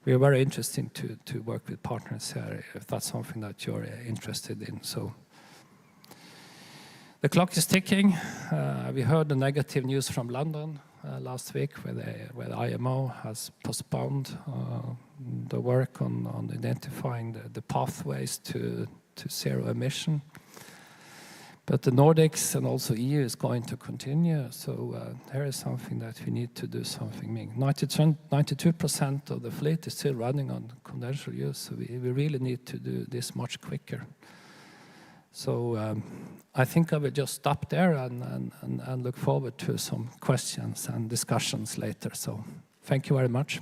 we are very interested to work with partners here if that's something that you're interested in. So the clock is ticking. We heard the negative news from London last week where the IMO has postponed the work on identifying the pathways to zero emission. But the Nordics and also EU is going to continue. So there is something that we need to do something. 92% of the fleet is still running on conventional use. So we really need to do this much quicker. So I think I will just stop there and look forward to some questions and discussions later. So thank you very much.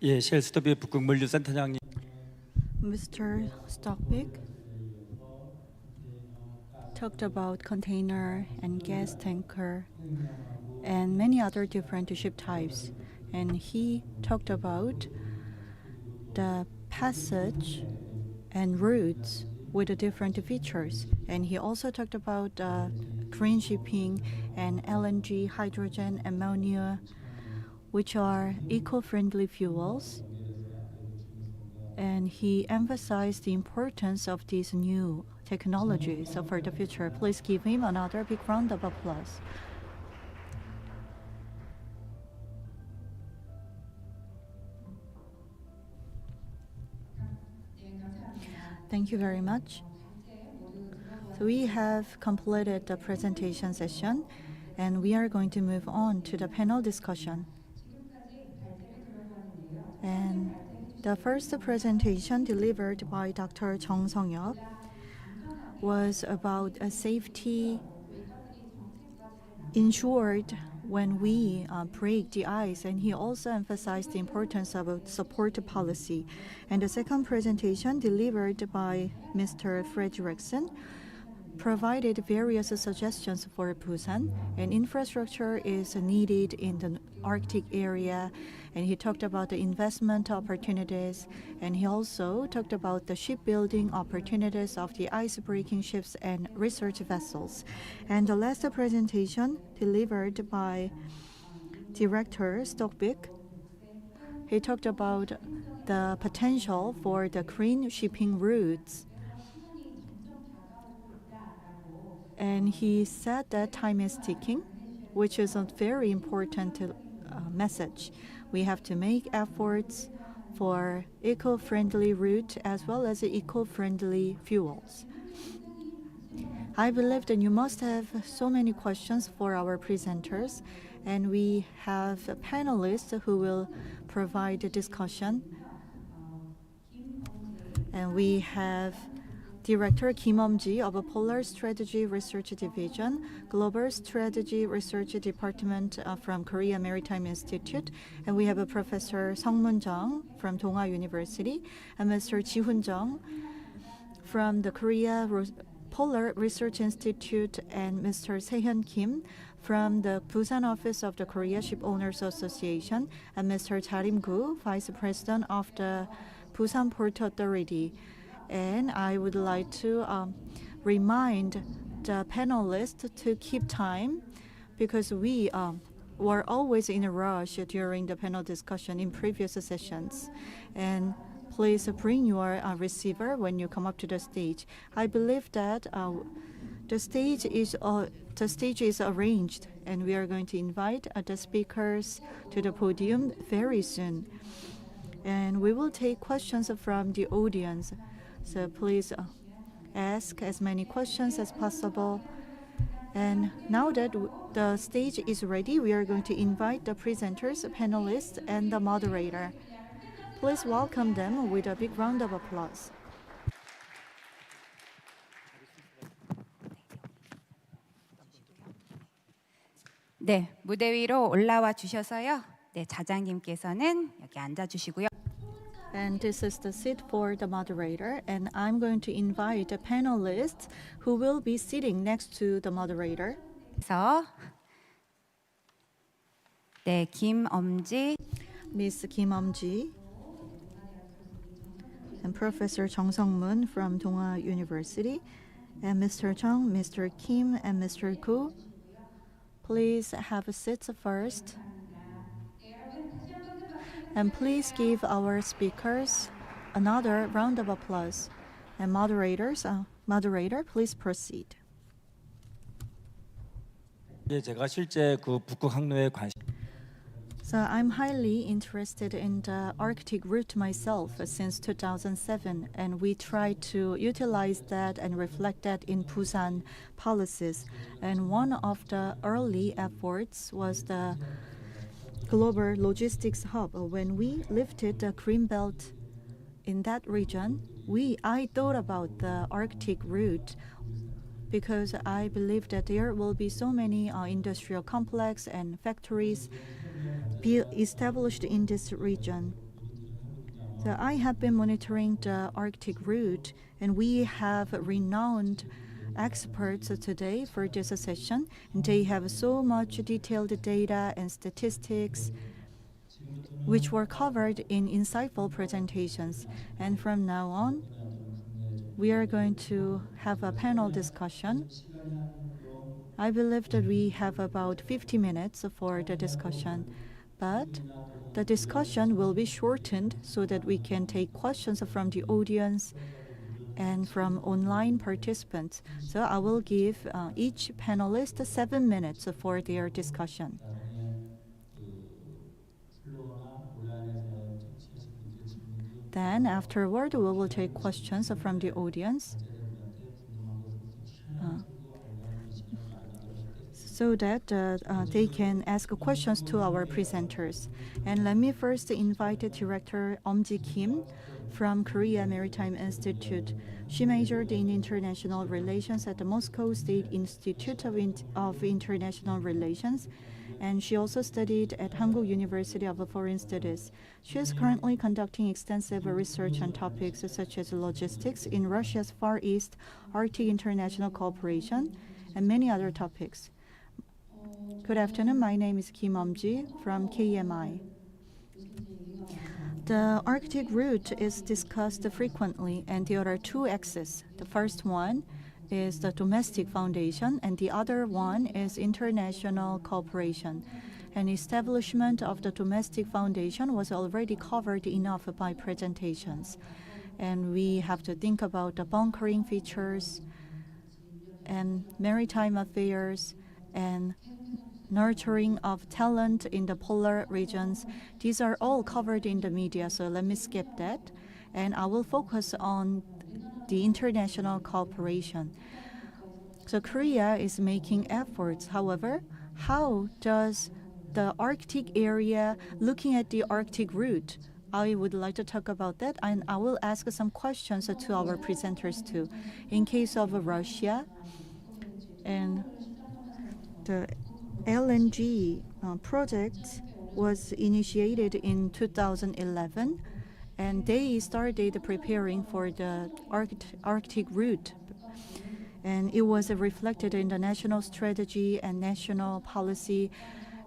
예, 쉘스터비의 북극물류센터장님. Mr. Stockvik talked about container and gas tanker and many other different ship types. And he talked about the passage and routes with the different features. And he also talked about green shipping and LNG, hydrogen, ammonia, which are eco-friendly fuels. And he emphasized the importance of these new technologies for the future. Please give him another big round of applause. Thank you very much. So we have completed the presentation session, and we are going to move on to the panel discussion. And the first presentation delivered by Dr. Jung Sung-yeop was about a safety ensured when we break the ice, and he also emphasized the importance of a support policy. And the second presentation delivered by Mr. Fredrickson provided various suggestions for Busan, and infrastructure is needed in the Arctic area, and he talked about the investment opportunities, and he also talked about the shipbuilding opportunities of the ice-breaking ships and research vessels. And the last presentation delivered by Director Stockvik, he talked about the potential for the green shipping routes. And he said that time is ticking, which is a very important message. We have to make efforts for eco-friendly route as well as eco-friendly fuels. I believe that you must have so many questions for our presenters, and we have panelists who will provide a discussion. And we have Director Kim Eum-ji of Polar Strategy Research Division, Global Strategy Research Department from Korea Maritime Institute, and we have a Professor Sung-moon Jung from Donghwa University, and Mr. Ji-hoon Jung from the Korea Polar Research Institute, and Mr. Se-hyun Kim from the Busan office of the Korea Shipowners Association, and Mr. Jarim Gu, Vice President of the Busan Port Authority. And I would like to remind the panelists to keep time, because we were always in a rush during the panel discussion in previous sessions. And please bring your receiver when you come up to the stage. I believe that the stage is arranged, and we are going to invite the speakers to the podium very soon. And we will take questions from the audience. So please ask as many questions as possible. And now that the stage is ready, we are going to invite the presenters, panelists, and the moderator. Please welcome them with a big round of applause. 네, 무대 위로 올라와 주셔서요. 네, 자장님께서는 여기 앉아 주시고요. And this is the seat for the moderator. And I'm going to invite the panelists who will be sitting next to the moderator. 그래서 네, 김엄지 Miss Kim Eom-ji and Professor Chung Sung-moon from Donghua University, and Mr. Chung, Mr. Kim, and Mr. Koo. Please have a seat first. And please give our speakers another round of applause. And moderator, please proceed. 예, 제가 실제 그 북극 항로에 관심. So I'm highly interested in the Arctic route myself since 2007, and we try to utilize that and reflect that in Busan policies. And one of the early efforts was the global logistics hub. When we lifted the green belt in that region, I thought about the Arctic route because I believe that there will be so many industrial complex and factories be established in this region. So I have been monitoring the Arctic route, and we have renowned experts today for this session. And they have so much detailed data and statistics which were covered in insightful presentations. And from now on, we are going to have a panel discussion. I believe that we have about 50 minutes for the discussion, but the discussion will be shortened so that we can take questions from the audience and from online participants. So I will give each panelist 7 minutes for their discussion. Then afterward, we will take questions from the audience so that they can ask questions to our presenters. And let me first invite Director Eom-ji Kim from Korea Maritime Institute. She majored in international relations at the Moscow State Institute of International Relations, and she also studied at Hankuk University of Foreign Studies. She is currently conducting extensive research on topics such as logistics in Russia's Far East, Arctic international cooperation, and many other topics. Good afternoon, my name is Kim Eom-ji from KMI. The Arctic route is discussed frequently, and there are two axes. The first one is the domestic foundation, and the other one is international cooperation. An establishment of the domestic foundation was already covered enough by presentations. And we have to think about the bunkering features and maritime affairs and nurturing of talent in the polar regions. These are all covered in the media, so let me skip that. And I will focus on the international cooperation. So Korea is making efforts. However, how does the Arctic area, looking at the Arctic route, I would like to talk about that, and I will ask some questions to our presenters too. In case of Russia, and the LNG project was initiated in 2011, and they started preparing for the Arctic route. And it was reflected in the national strategy and national policy.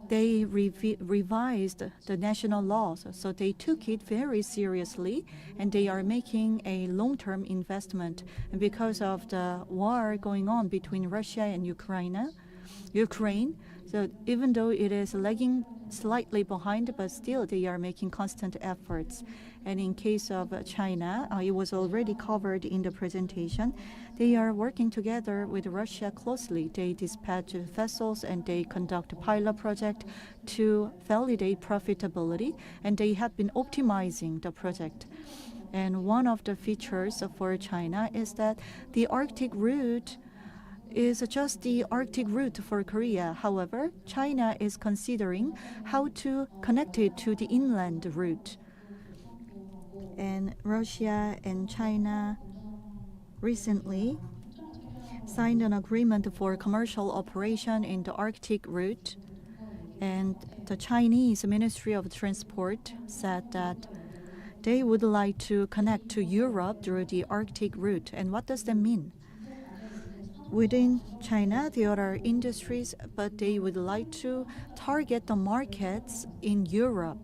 They revised the national laws, so they took it very seriously, and they are making a long-term investment. And because of the war going on between Russia and Ukraine, so even though it is lagging slightly behind, but still they are making constant efforts. And in case of China, it was already covered in the presentation. They are working together with Russia closely. They dispatch vessels and they conduct a pilot project to validate profitability, and they have been optimizing the project. And one of the features for China is that the Arctic route is just the Arctic route for Korea. However, China is considering how to connect it to the inland route. And Russia and China recently signed an agreement for commercial operation in the Arctic route. And the Chinese Ministry of Transport said that they would like to connect to Europe through the Arctic route. And what does that mean? Within China, there are industries, but they would like to target the markets in Europe.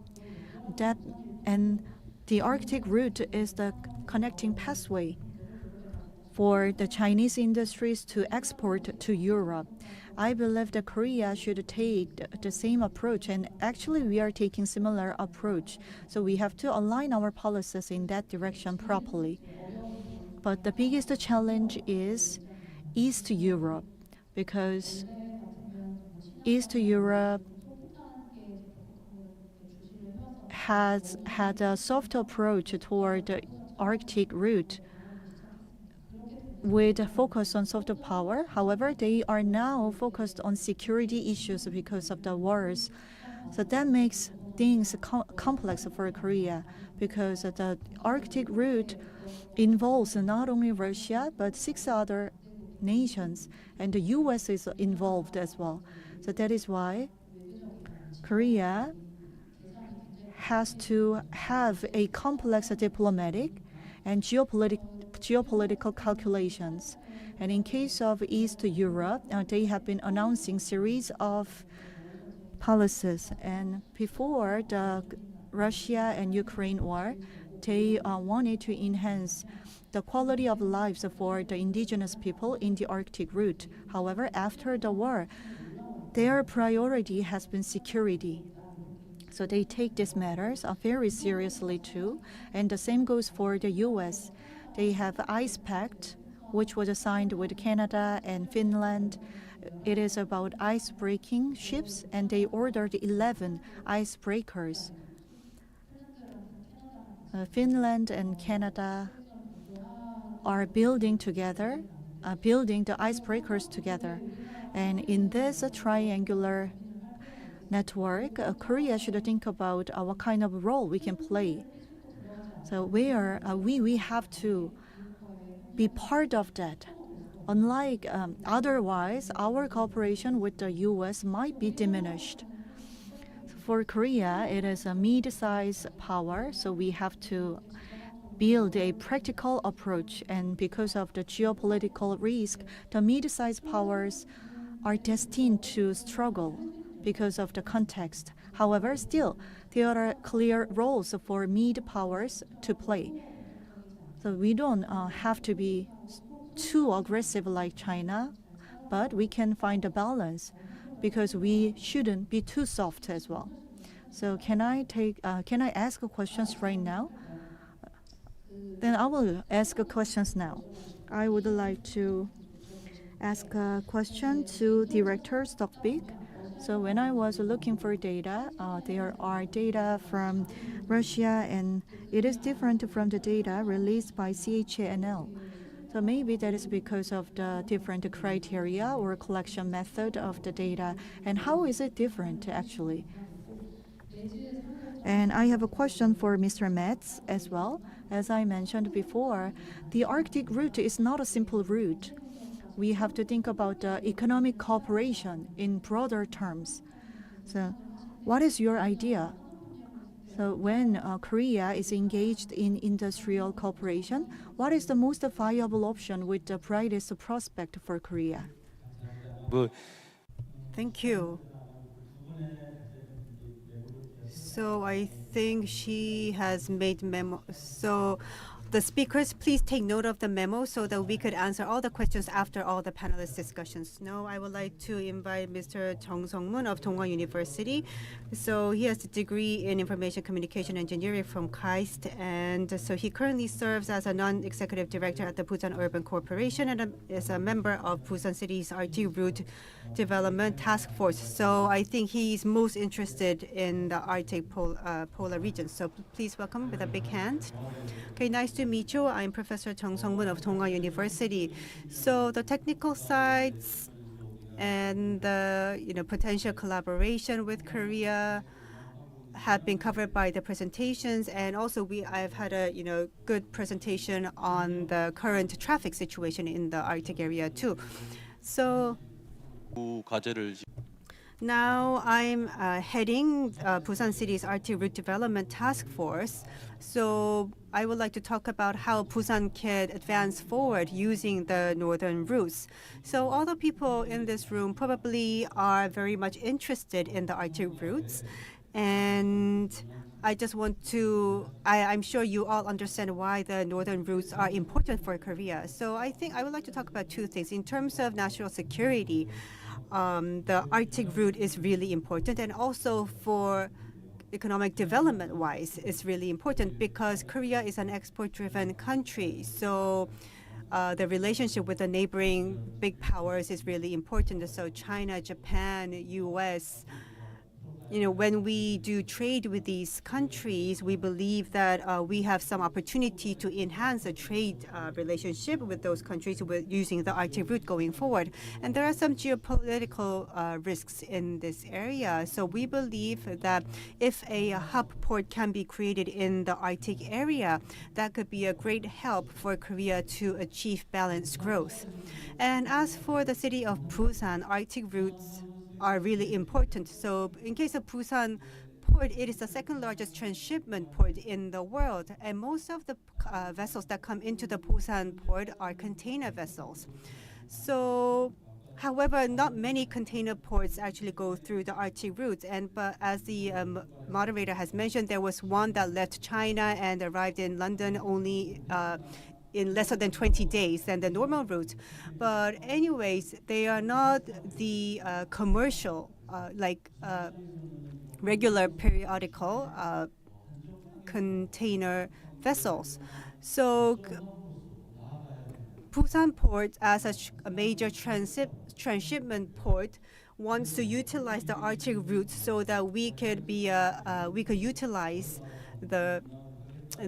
And the Arctic route is the connecting pathway for the Chinese industries to export to Europe. I believe that Korea should take the same approach, and actually we are taking similar approach. So we have to align our policies in that direction properly. But the biggest challenge is East Europe, because East Europe has had a soft approach toward the Arctic route with a focus on soft power. However, they are now focused on security issues because of the wars. So that makes things complex for Korea, because the Arctic route involves not only Russia but 6 other nations, and the US is involved as well. So that is why Korea has to have a complex diplomatic and geopolitical calculations. And in case of East Europe, they have been announcing series of policies. And before the Russia and Ukraine war, they wanted to enhance the quality of lives for the indigenous people in the Arctic route. However, after the war, their priority has been security. So they take these matters very seriously too. And the same goes for the US. They have Ice Pact, which was signed with Canada and Finland. It is about ice-breaking ships, and they ordered 11 icebreakers. Finland and Canada are building together, building the icebreakers together. And in this triangular network, Korea should think about what kind of role we can play. So where we have to be part of that. Unlike otherwise, our cooperation with the US might be diminished. For Korea, it is a mid-sized power, so we have to build a practical approach. And because of the geopolitical risk, the mid-sized powers are destined to struggle because of the context. However, still, there are clear roles for mid-powers to play. So we don't have to be too aggressive like China, but we can find a balance, because we shouldn't be too soft as well. So can I ask questions right now? Then I will ask questions now. I would like to ask a question to Director Stockbig. So when I was looking for data, there are data from Russia, and it is different from the data released by CHANL. So maybe that is because of the different criteria or collection method of the data. And how is it different actually? And I have a question for Mr. Metz as well. As I mentioned before, the Arctic route is not a simple route. We have to think about economic cooperation in broader terms. So what is your idea? So when Korea is engaged in industrial cooperation, what is the most viable option with the brightest prospect for Korea? Thank you. So I think she has made memo. So the speakers, please take note of the memo so that we could answer all the questions after all the panelist discussions. Now I would like to invite Mr. Jung Sung-moon of Donghwa University. So he has a degree in information communication engineering from KAIST, and so he currently serves as a non-executive director at the Busan Urban Corporation and is a member of Busan City's Arctic Route Development Task Force. So I think he's most interested in the Arctic polar region. So please welcome with a big hand. Okay, nice to meet you. I'm Professor Jung Sung-moon of Donghwa University. So the technical sides and the potential collaboration with Korea have been covered by the presentations, and also I've had a good presentation on the current traffic situation in the Arctic area too. So Now I'm heading Busan City's Arctic Route Development Task Force. So I would like to talk about how Busan can advance forward using the northern routes. So all the people in this room probably are very much interested in the Arctic routes. And I just want to, I'm sure you all understand why the northern routes are important for Korea. So I think I would like to talk about two things. In terms of national security, the Arctic route is really important, and also for economic development wise, it's really important because Korea is an export-driven country. So the relationship with the neighboring big powers is really important. So China, Japan, US, when we do trade with these countries, we believe that we have some opportunity to enhance the trade relationship with those countries with using the Arctic route going forward. And there are some geopolitical risks in this area. So we believe that if a hub port can be created in the Arctic area, that could be a great help for Korea to achieve balanced growth. And as for the city of Busan, Arctic routes are really important. So in case of Busan port, it is the second largest transshipment port in the world. And most of the vessels that come into the Busan port are container vessels. So, however, not many container ports actually go through the Arctic route. But as the moderator has mentioned, there was one that left China and arrived in London only in less than 20 days than the normal route. But anyways, they are not the commercial, regular periodical container vessels. So Busan Port, as a major transshipment port, wants to utilize the Arctic route so that we could utilize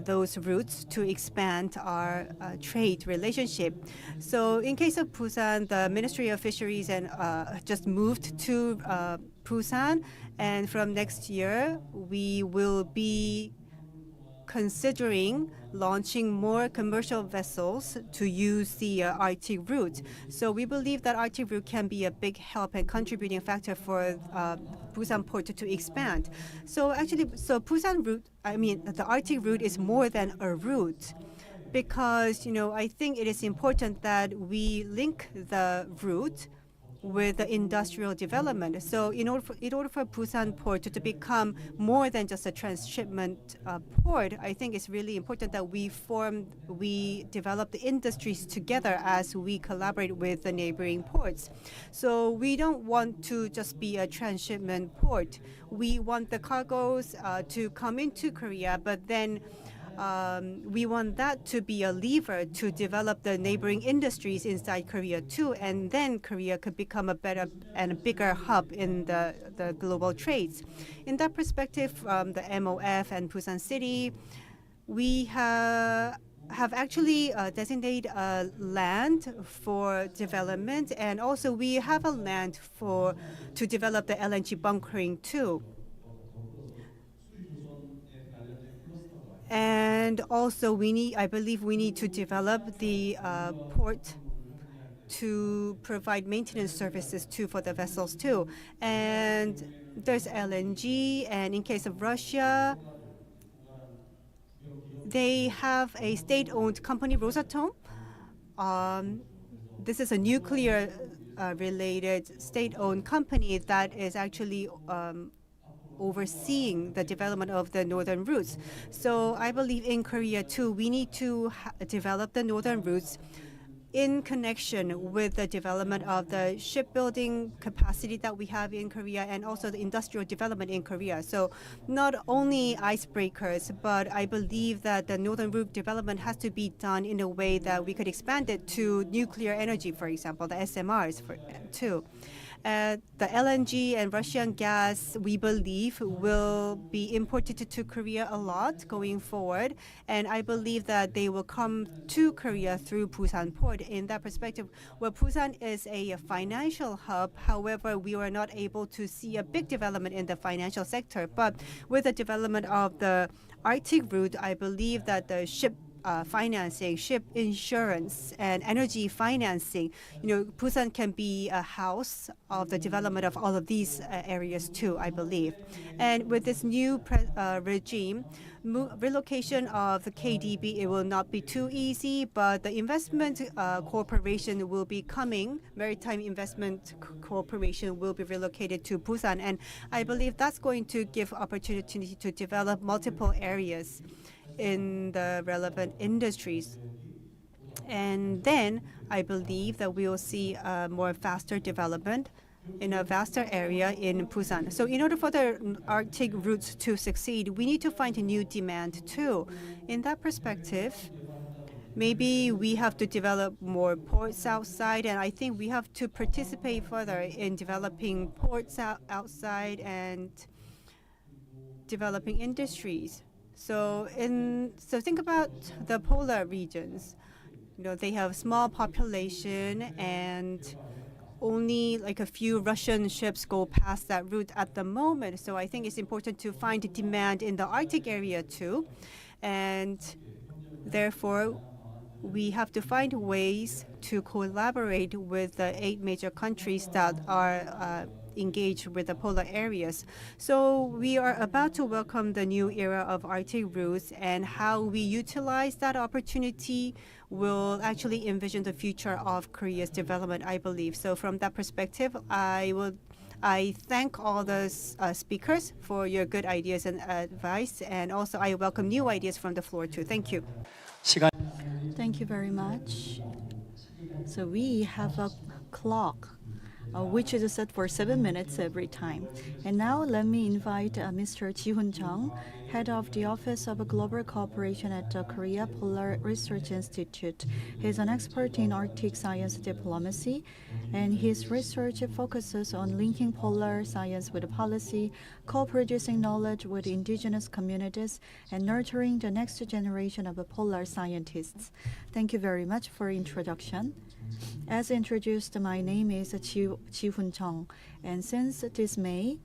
those routes to expand our trade relationship. So in case of Busan, the Ministry of Fisheries and just moved to Busan, and from next year we will be considering launching more commercial vessels to use the Arctic route. So we believe that Arctic route can be a big help and contributing factor for Busan port to expand. So actually, Busan route, the Arctic route is more than a route, because I think it is important that we link the route with the industrial development. So in order for Busan port to become more than just a transshipment port, I think it's really important that we develop the industries together as we collaborate with the neighboring ports. So we don't want to just be a transshipment port. We want the cargoes to come into Korea, but then we want that to be a lever to develop the neighboring industries inside Korea too, and then Korea could become a better and a bigger hub in the global trades. In that perspective, the MOF and Busan City, we have actually designated land for development, and also we have a land to develop the LNG bunkering too. And also I believe we need to develop the port to provide maintenance services too for the vessels too. And there's LNG, and in case of Russia, they have a state-owned company, Rosatom. This is a nuclear related state-owned company that is actually overseeing the development of the northern routes. So I believe in Korea too, we need to develop the northern routes in connection with the development of the shipbuilding capacity that we have in Korea, and also the industrial development in Korea. So not only icebreakers, but I believe that the northern route development has to be done in a way that we could expand it to nuclear energy, for example, the SMRs too. The LNG and Russian gas, we believe, will be imported to Korea a lot going forward. And I believe that they will come to Korea through Busan port. In that perspective, well, Busan is a financial hub. However, we were not able to see a big development in the financial sector. But with the development of the Arctic route, I believe that the financing, ship insurance, and energy financing, Busan can be a house of the development of all of these areas too, I believe. And with this new regime, relocation of the KDB, it will not be too easy, but the investment corporation will be coming. Maritime Investment Corporation will be relocated to Busan, and I believe that's going to give opportunity to develop multiple areas in the relevant industries. And then I believe that we will see a more faster development in a vaster area in Busan. So in order for the Arctic routes to succeed, we need to find a new demand too. In that perspective, maybe we have to develop more ports outside, and I think we have to participate further in developing ports outside and developing industries. So think about the polar regions. They have small population, and only like a few Russian ships go past that route at the moment. So I think it's important to find demand in the Arctic area too. And therefore, we have to find ways to collaborate with the 8 major countries that are engaged with the polar areas. So we are about to welcome the new era of Arctic routes, and how we utilize that opportunity will actually envision the future of Korea's development, I believe. So from that perspective, I thank all the speakers for your good ideas and advice, and also I welcome new ideas from the floor too. Thank you. 시간 Thank you very much. So we have a clock which is set for 7 minutes every time. And now let me invite Mr. Ji-hoon Chung, head of the Office of Global Cooperation at the Korea Polar Research Institute. He's an expert in Arctic science diplomacy, and his research focuses on linking polar science with policy, co-producing knowledge with indigenous communities, and nurturing the next generation of polar scientists. Thank you very much for introduction. As introduced, my name is Ji-hoon Chung, and since this May,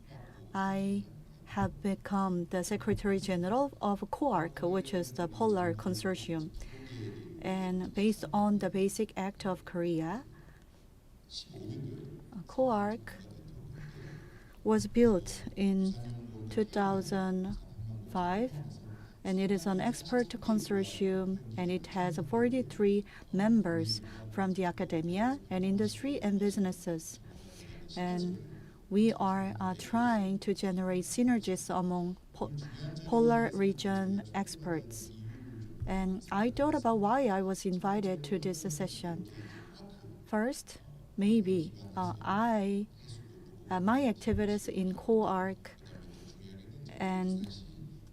I have become the Secretary General of COARC, which is the Polar Consortium. And based on the Basic Act of Korea, COARC was built in 2005, and it is an expert consortium, and it has 43 members from the academia and industry and businesses. And we are trying to generate synergies among polar region experts. And I thought about why I was invited to this session. First, maybe my activities in COARC and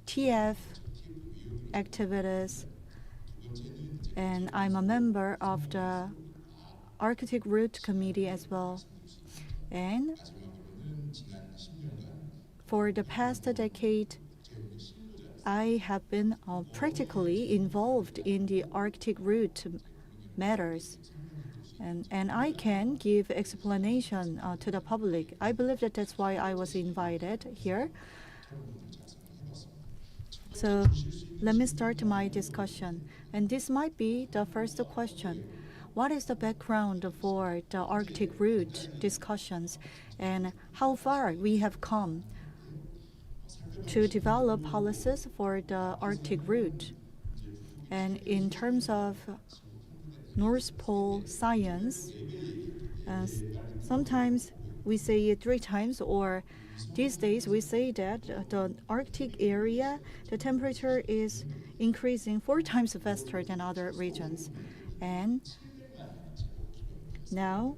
TF activities, and I'm a member of the Arctic Route Committee as well. And for the past decade, I have been practically involved in the Arctic route matters. And I can give explanation to the public. I believe that that's why I was invited here. So let me start my discussion. And this might be the first question. What is the background for the Arctic route discussions, and how far we have come to develop policies for the Arctic route? And in terms of North Pole science, sometimes we say it 3 times, or these days we say that the Arctic area, the temperature is increasing 4 times faster than other regions. And now,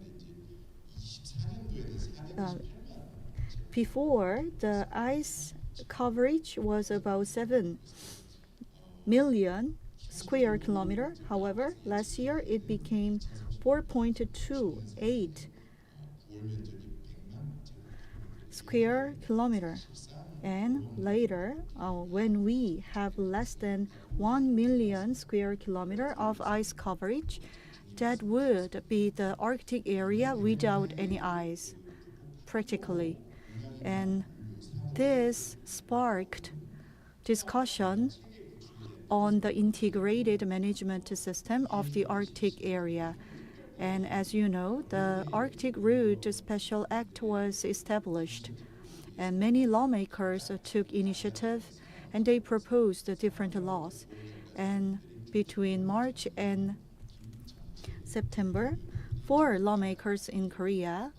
before, the ice coverage was about 7 million square kilometer. However, last year it became 4.28 square kilometer. And later, when we have less than 1 million square kilometer of ice coverage, that would be the Arctic area without any ice, practically. And this sparked discussion on the integrated management system of the Arctic area. And as you know, the Arctic Route Special Act was established, and many lawmakers took initiative, and they proposed different laws. And between March and September, 4 lawmakers in Korea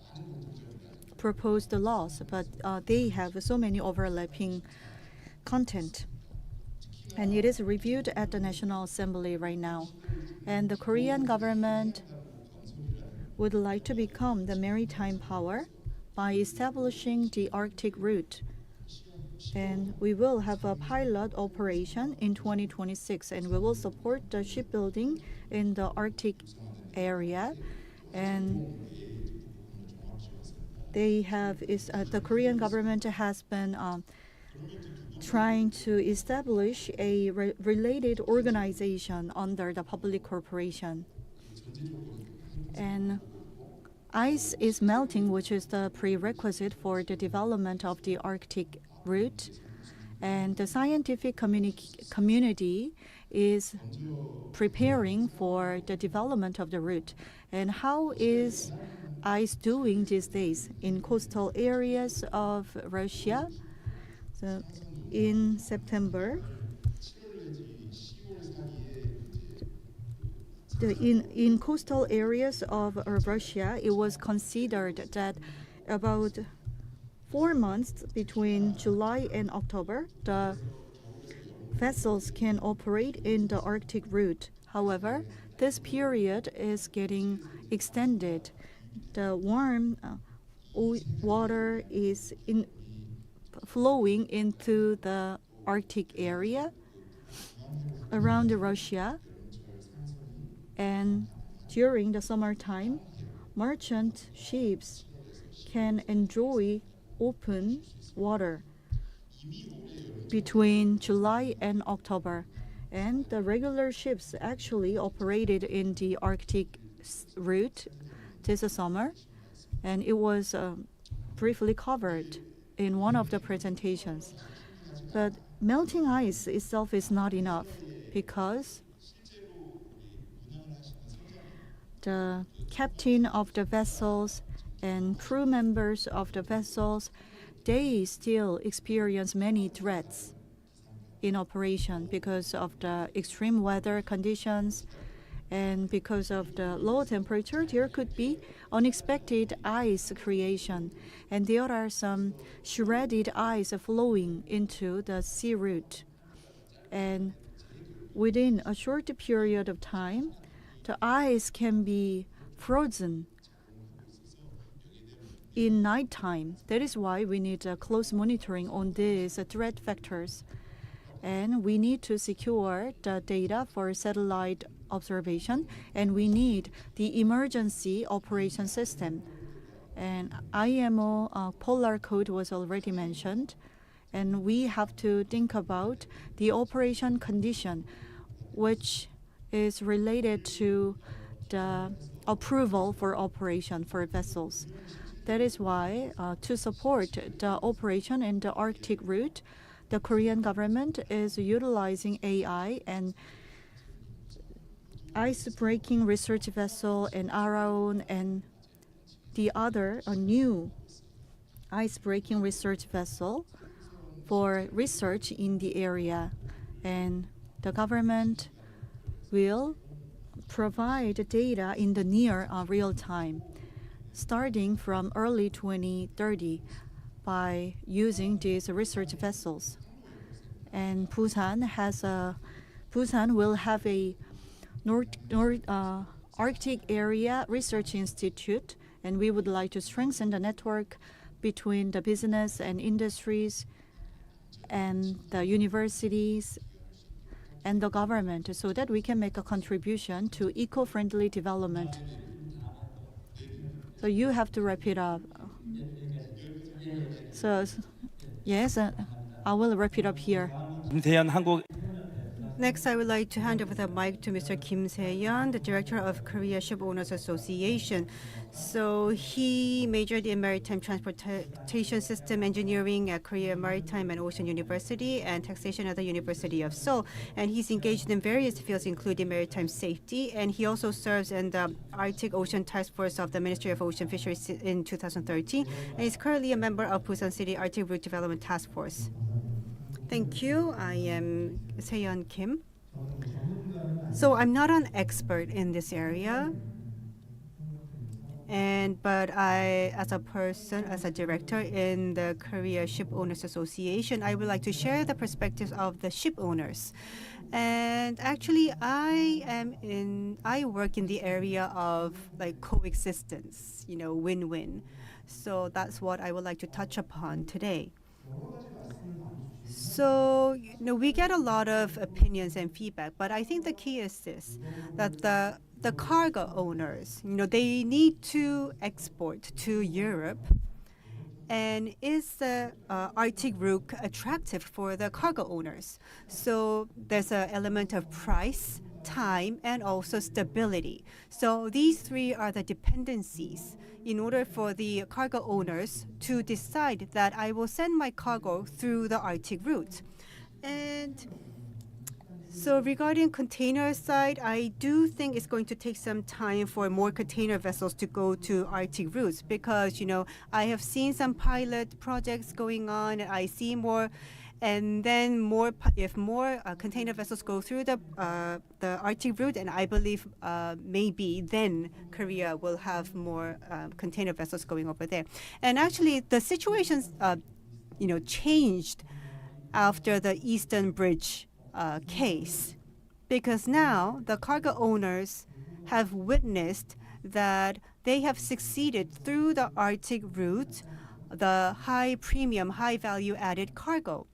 proposed the laws, but they have so many overlapping content. And it is reviewed at the National Assembly right now. And the Korean government would like to become the maritime power by establishing the Arctic route. And we will have a pilot operation in 2026, and we will support the shipbuilding in the Arctic area. And the Korean government has been trying to establish a related organization under the public corporation. And ice is melting, which is the prerequisite for the development of the Arctic route. And the scientific community is preparing for the development of the route. And how is ice doing these days in coastal areas of Russia? So in September, in coastal areas of Russia, it was considered that about 4 months between July and October, the vessels can operate in the Arctic route. However, this period is getting extended. The warm water is flowing into the Arctic area around Russia. And during the summertime, merchant ships can enjoy open water between July and October. And the regular ships actually operated in the Arctic route this summer, and it was briefly covered in one of the presentations. But melting ice itself is not enough, because the captain of the vessels and crew members of the vessels, they still experience many threats in operation because of the extreme weather conditions, and because of the low temperature, there could be unexpected ice creation, and there are some shredded ice flowing into the sea route. And within a short period of time, the ice can be frozen in nighttime. That is why we need close monitoring on these threat factors. And we need to secure the data for satellite observation, and we need the emergency operation system. And IMO Polar Code was already mentioned, and we have to think about the operation condition, which is related to the approval for operation for vessels. That is why, to support the operation in the Arctic route, the Korean government is utilizing AI and ice-breaking research vessel and Araon and the other new ice-breaking research vessel for research in the area. And the government will provide data in the near real time, starting from early 2030 by using these research vessels. And Busan will have a Arctic Area Research Institute, and we would like to strengthen the network between the business and industries and the universities and the government, so that we can make a contribution to eco-friendly development. So you have to wrap it up. So yes, I will wrap it up here. 김세현 한국 Next, I would like to hand over the mic to Mr. Kim Se-yeon, the director of Korea Ship Owners Association. So he majored in maritime transportation system engineering at Korea Maritime and Ocean University and taxation at the University of Seoul. And he's engaged in various fields, including maritime safety. And he also serves in the Arctic Ocean Task Force of the Ministry of Ocean Fisheries in 2013. And he's currently a member of Busan City Arctic Route Development Task Force. Thank you. I am Se-yeon Kim. So I'm not an expert in this area, but as a person, as a director in the Korea Ship Owners Association, I would like to share the perspectives of the ship owners. And actually, I work in the area of like coexistence, win-win. So that's what I would like to touch upon today. So, we get a lot of opinions and feedback, but I think the key is this, that the cargo owners, they need to export to Europe. And is the Arctic route attractive for the cargo owners? So there's an element of price, time, and also stability. So these three are the dependencies in order for the cargo owners to decide that I will send my cargo through the Arctic route. And so regarding container side, I do think it's going to take some time for more container vessels to go to Arctic routes because, I have seen some pilot projects going on, and I see more. And then if more container vessels go through the Arctic route, and I believe maybe then Korea will have more container vessels going over there. And actually, the situations changed after the Eastern Bridge case, because now the cargo owners have witnessed that they have succeeded through the Arctic route, the high premium, high value added cargo.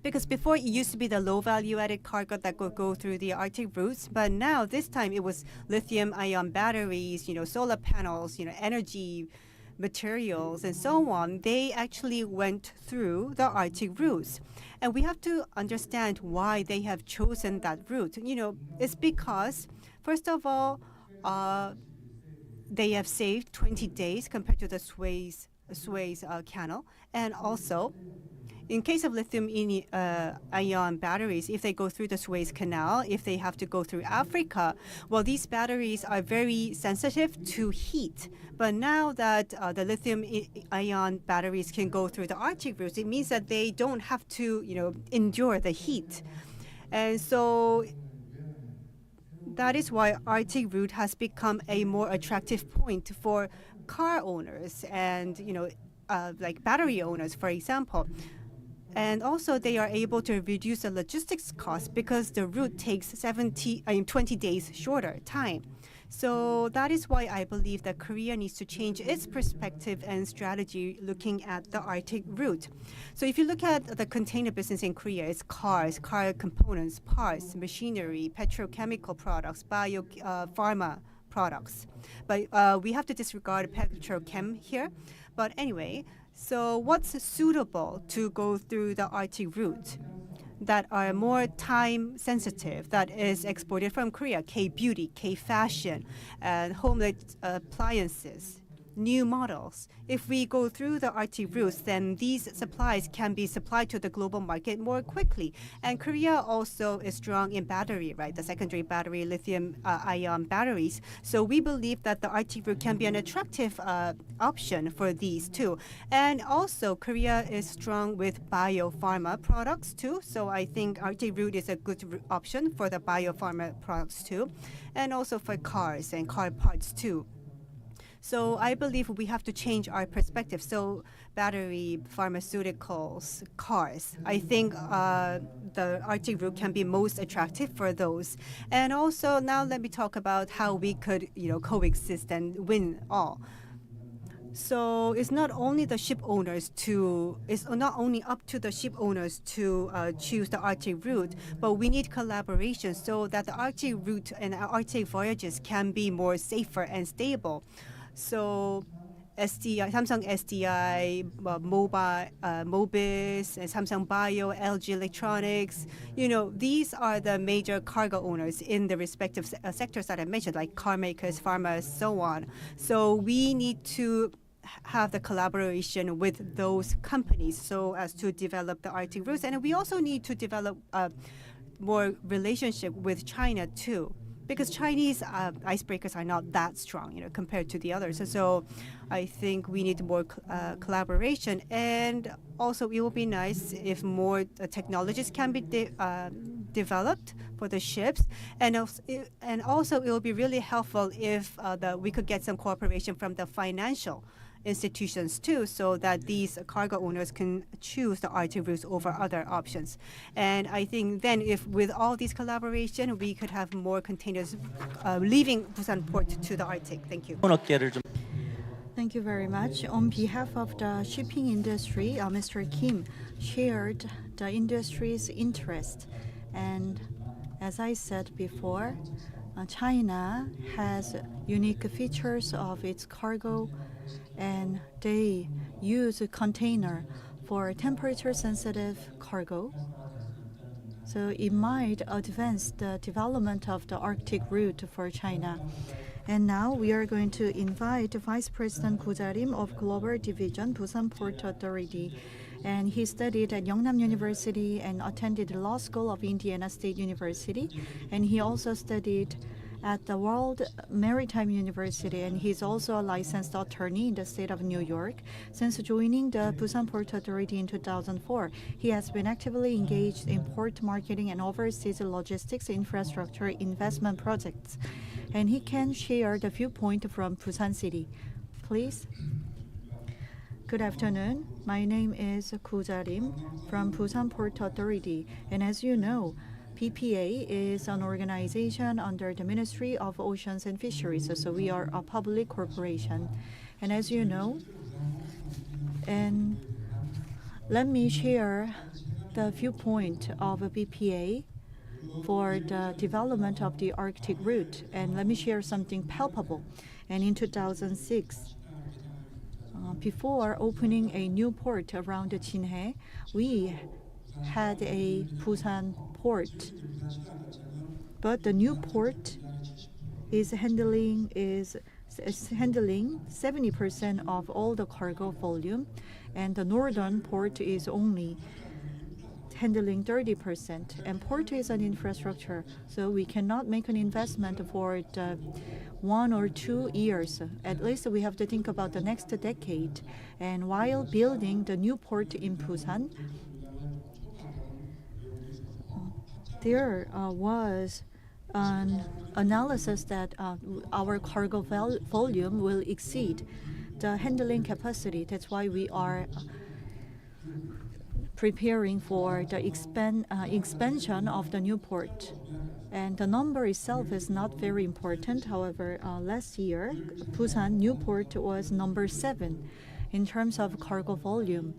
Because before it used to be the low value added cargo that could go through the Arctic routes, but now this time it was lithium ion batteries, solar panels, energy materials and so on. They actually went through the Arctic routes. And we have to understand why they have chosen that route. It's because, first of all, they have saved 20 days compared to the Suez Canal. And also, in case of lithium ion batteries, if they go through the Suez Canal, if they have to go through Africa, well, these batteries are very sensitive to heat. But now that the lithium ion batteries can go through the Arctic routes, it means that they don't have to, endure the heat. And so that is why Arctic route has become a more attractive point for car owners and, like battery owners, for example. And also, they are able to reduce the logistics cost because the route takes 20 days shorter time. So that is why I believe that Korea needs to change its perspective and strategy looking at the Arctic route. So if you look at the container business in Korea, it's cars, car components, parts, machinery, petrochemical products, pharma products. But we have to disregard petrochem here. But anyway, so what's suitable to go through the Arctic route that are more time sensitive, that is exported from Korea? K-beauty, K-fashion, and home appliances, new models. If we go through the Arctic routes, then these supplies can be supplied to the global market more quickly. And Korea also is strong in battery, right? The secondary battery, lithium ion batteries. So we believe that the Arctic route can be an attractive option for these too. And also Korea is strong with biopharma products too. So I think Arctic route is a good option for the biopharma products too. And also for cars and car parts too. So I believe we have to change our perspective. So battery, pharmaceuticals, cars. I think the Arctic route can be most attractive for those. And also now let me talk about how we could, coexist and win all. So it's not only the ship owners it's not only up to the ship owners to choose the Arctic route, but we need collaboration so that the Arctic route and Arctic voyages can be more safer and stable. So SDI, Samsung SDI, Mobis, and Samsung Bio, LG Electronics. These are the major cargo owners in the respective sectors that I mentioned, like car makers, pharma, so on. So we need to have the collaboration with those companies so as to develop the Arctic routes. And we also need to develop more relationship with China too, because Chinese icebreakers are not that strong, compared to the others. So I think we need more collaboration, and also it will be nice if more technologies can be developed for the ships, and also it will be really helpful if we could get some cooperation from the financial institutions too, so that these cargo owners can choose the Arctic routes over other options. And I think then if with all these collaboration, we could have more containers leaving Busan port to the Arctic. Thank you. 업계를 좀 Thank you very much. On behalf of the shipping industry, Mr. Kim shared the industry's interest. And as I said before, China has unique features of its cargo, and they use a container for temperature-sensitive cargo. So it might advance the development of the Arctic route for China. And now we are going to invite Vice President Gu Jarim of Global Division, Busan Port Authority. And he studied at Yeongnam University and attended the Law School of Indiana State University. And he also studied at the World Maritime University, and he's also a licensed attorney in the state of New York. Since joining the Busan Port Authority in 2004, he has been actively engaged in port marketing and overseas logistics infrastructure investment projects. And he can share the viewpoint from Busan City. Please. Good afternoon. My name is Gu Jarim from Busan Port Authority. And as you know, PPA is an organization under the Ministry of Oceans and Fisheries, so we are a public corporation. And as you know, and let me share the viewpoint of a PPA for the development of the Arctic route. And let me share something palpable. And in 2006, before opening a new port around Jinhae, we had a Busan port, but the new port is handling 70% of all the cargo volume, and the northern port is only handling 30%. And port is an infrastructure, so we cannot make an investment for the 1 or 2 years. At least we have to think about the next decade. And while building the new port in Busan, there was an analysis that our cargo volume will exceed the handling capacity. That's why we are preparing for the expansion of the new port. And the number itself is not very important. However, last year, Busan new port was number 7 in terms of cargo volume.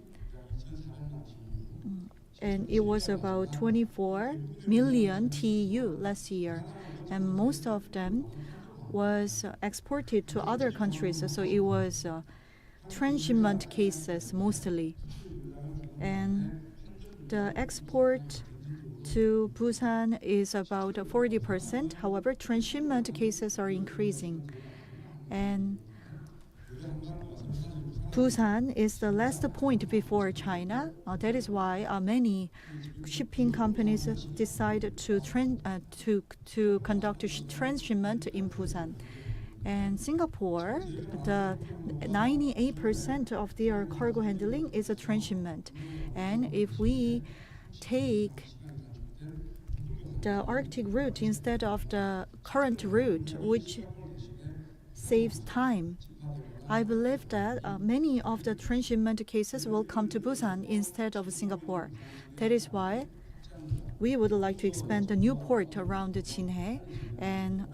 And it was about 24 million TEU last year. And most of them was exported to other countries. So it was transshipment cases mostly. And the export to Busan is about 40%. However, transshipment cases are increasing. And Busan is the last point before China. That is why many shipping companies decide to conduct transshipment in Busan. And Singapore, the 98% of their cargo handling is a transshipment. And if we take the Arctic route instead of the current route, which saves time, I believe that many of the transshipment cases will come to Busan instead of Singapore. That is why we would like to expand the new port around Jinhae, and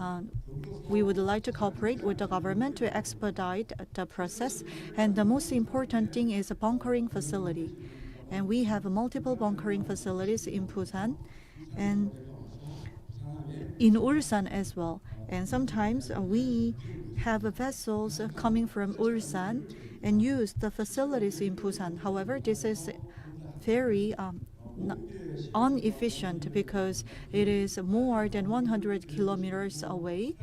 we would like to cooperate with the government to expedite the process. And the most important thing is a bunkering facility. And we have multiple bunkering facilities in Busan and in Ulsan as well. And sometimes we have vessels coming from Ulsan and use the facilities in Busan. However, this is very inefficient because it is more than 100 kilometers away.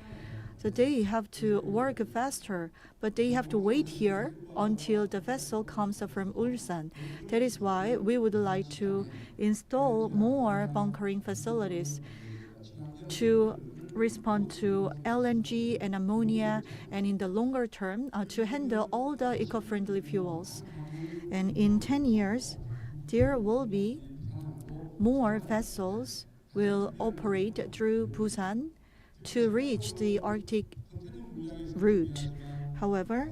So they have to work faster, but they have to wait here until the vessel comes from Ulsan. That is why we would like to install more bunkering facilities to respond to LNG and ammonia, and in the longer term, to handle all the eco-friendly fuels. And in 10 years, there will be more vessels will operate through Busan to reach the Arctic route. However,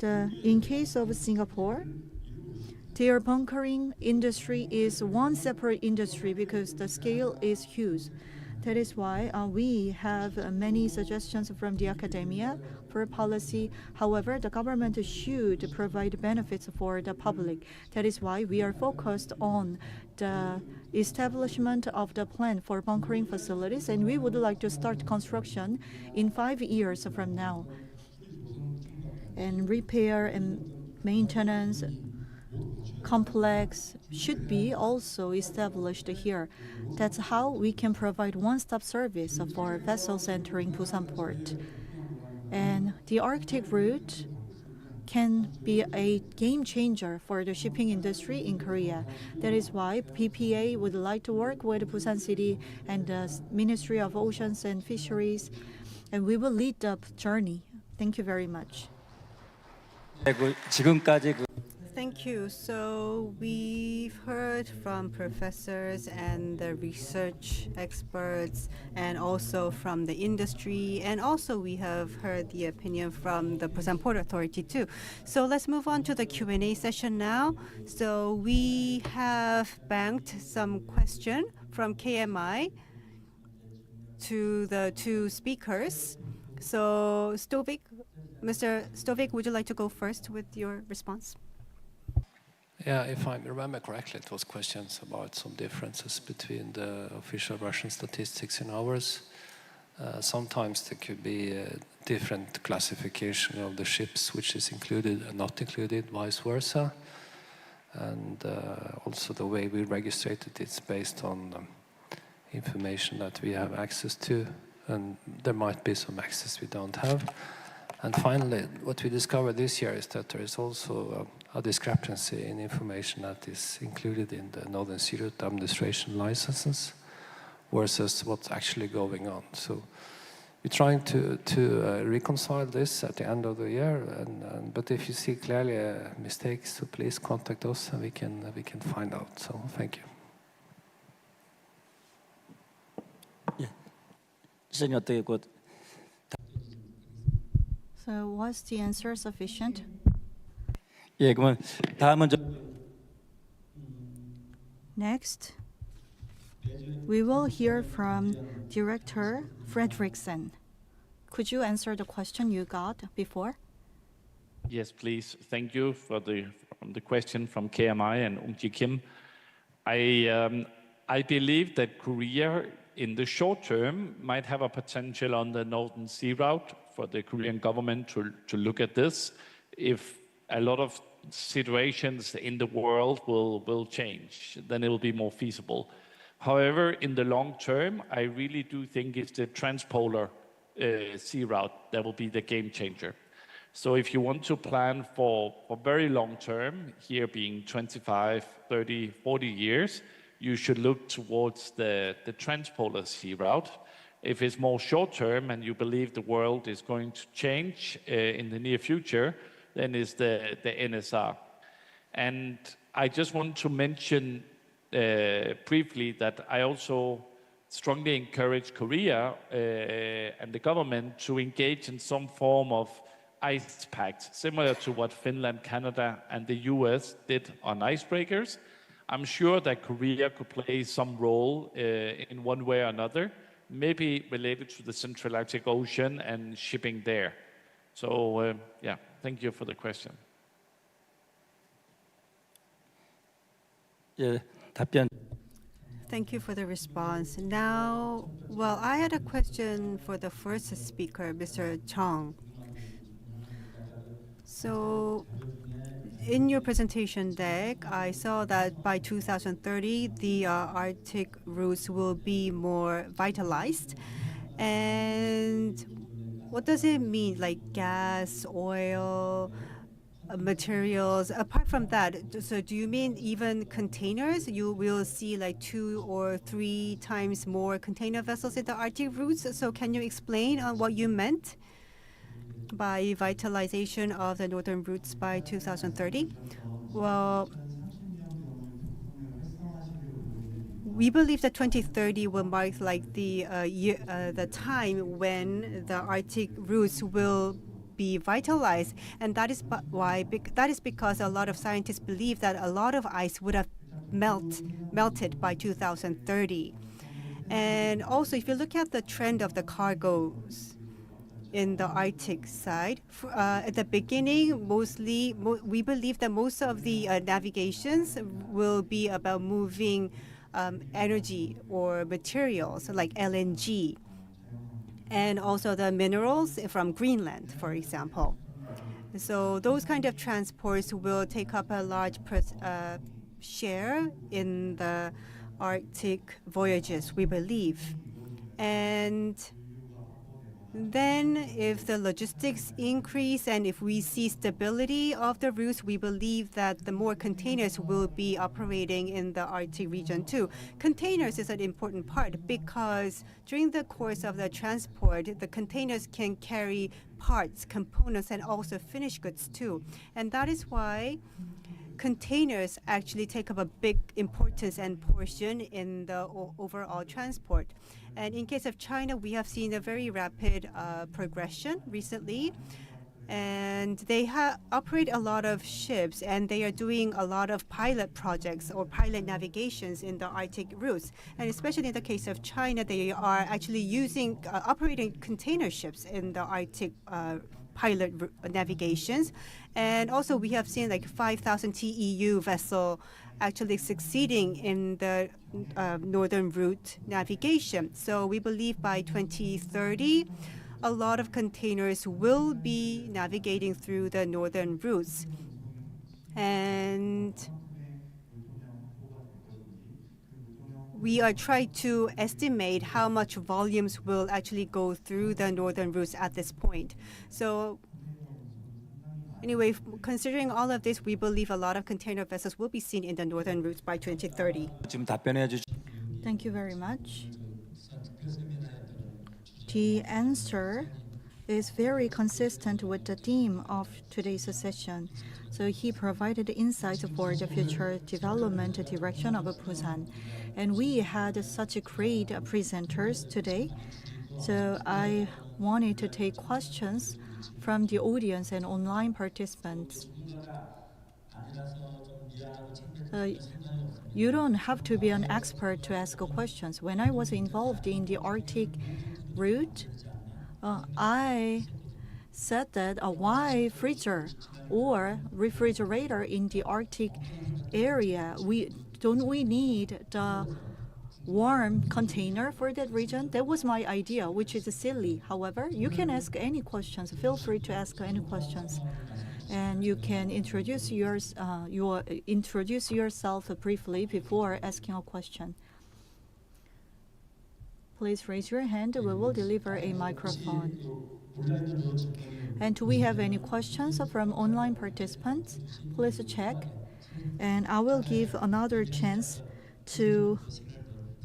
in case of Singapore, their bunkering industry is one separate industry because the scale is huge. That is why we have many suggestions from the academia for policy. However, the government should provide benefits for the public. That is why we are focused on the establishment of the plan for bunkering facilities, and we would like to start construction in 5 years from now. And repair and maintenance complex should be also established here. That's how we can provide one-stop service for vessels entering Busan port. And the Arctic route can be a game changer for the shipping industry in Korea. That is why PPA would like to work with Busan City and the Ministry of Oceans and Fisheries, and we will lead the journey. Thank you very much. 지금까지 Thank you. So we've heard from professors and the research experts and also from the industry, and also we have heard the opinion from the Busan Port Authority too. So let's move on to the Q&A session now. So we have banked some question from KMI to the two speakers. So Stovik, Mr. Stovik, would you like to go first with your response? Yeah, if I remember correctly, it was questions about some differences between the official Russian statistics and ours. Sometimes there could be a different classification of the ships, which is included and not included, vice versa. And also the way we registered it is based on information that we have access to, and there might be some access we don't have. And finally, what we discovered this year is that there is also a discrepancy in information that is included in the Northern Sea Route administration licenses versus what's actually going on. So we're trying to reconcile this at the end of the year. But if you see clearly mistakes, so please contact us and we can find out. So thank you. 시장님 어떻게 So was the answer sufficient? 예, 그러면 다음은 Next, we will hear from Director Fredrickson. Could you answer the question you got before? Yes, please. Thank you for the question from KMI and Ung-Ji Kim. I believe that Korea, in the short term, might have a potential on the Northern Sea Route for the Korean government to look at this if a lot of situations in the world will change, then it will be more feasible. However, in the long term, I really do think it's the transpolar sea route that will be the game changer. So if you want to plan for very long term, here being 25, 30, 40 years, you should look towards the transpolar sea route. If it's more short term and you believe the world is going to change in the near future, then it's the NSR. And I just want to mention briefly that I also strongly encourage Korea and the government to engage in some form of ice pact, similar to what Finland, Canada, and the US did on icebreakers. I'm sure that Korea could play some role in one way or another, maybe related to the Central Arctic Ocean and shipping there. So, yeah, thank you for the question. 예, 답변. Thank you for the response. Now, well, I had a question for the first speaker, Mr. Chong. So, in your presentation deck, I saw that by 2030, the Arctic routes will be more vitalized. And what does it mean, like gas, oil, materials? Apart from that, so do you mean even containers? You will see like 2 or 3 times more container vessels in the Arctic routes. So can you explain on what you meant by vitalization of the northern routes by 2030? Well, we believe that 2030 will mark like the time when the Arctic routes will be vitalized, and that is that is because a lot of scientists believe that a lot of ice would have melted by 2030. And also, if you look at the trend of the cargoes in the Arctic side, at the beginning, we believe that most of the navigations will be about moving energy or materials like LNG, and also the minerals from Greenland, for example. So those kind of transports will take up a large share in the Arctic voyages, we believe. And then if the logistics increase and if we see stability of the routes, we believe that the more containers will be operating in the Arctic region too. Containers is an important part because during the course of the transport, the containers can carry parts, components, and also finished goods too. And that is why containers actually take up a big importance and portion in the overall transport. And in case of China, we have seen a very rapid progression recently. And they operate a lot of ships, and they are doing a lot of pilot projects or pilot navigations in the Arctic routes. And especially in the case of China, they are actually operating container ships in the Arctic pilot navigations. And also we have seen like 5,000 TEU vessel actually succeeding in the northern route navigation. So we believe by 2030, a lot of containers will be navigating through the northern routes. And we are trying to estimate how much volumes will actually go through the northern routes at this point. So anyway, considering all of this, we believe a lot of container vessels will be seen in the northern routes by 2030. 지금 답변해 주시. Thank you very much. The answer is very consistent with the theme of today's session. So he provided insights for the future development direction of Busan. And we had such great presenters today. So I wanted to take questions from the audience and online participants. You don't have to be an expert to ask questions. When I was involved in the Arctic route, I said that why freezer or refrigerator in the Arctic area? Don't we need the warm container for that region? That was my idea, which is silly. However, you can ask any questions. Feel free to ask any questions. And you can introduce yourself briefly before asking a question. Please raise your hand. We will deliver a microphone. And do we have any questions from online participants? Please check. And I will give another chance to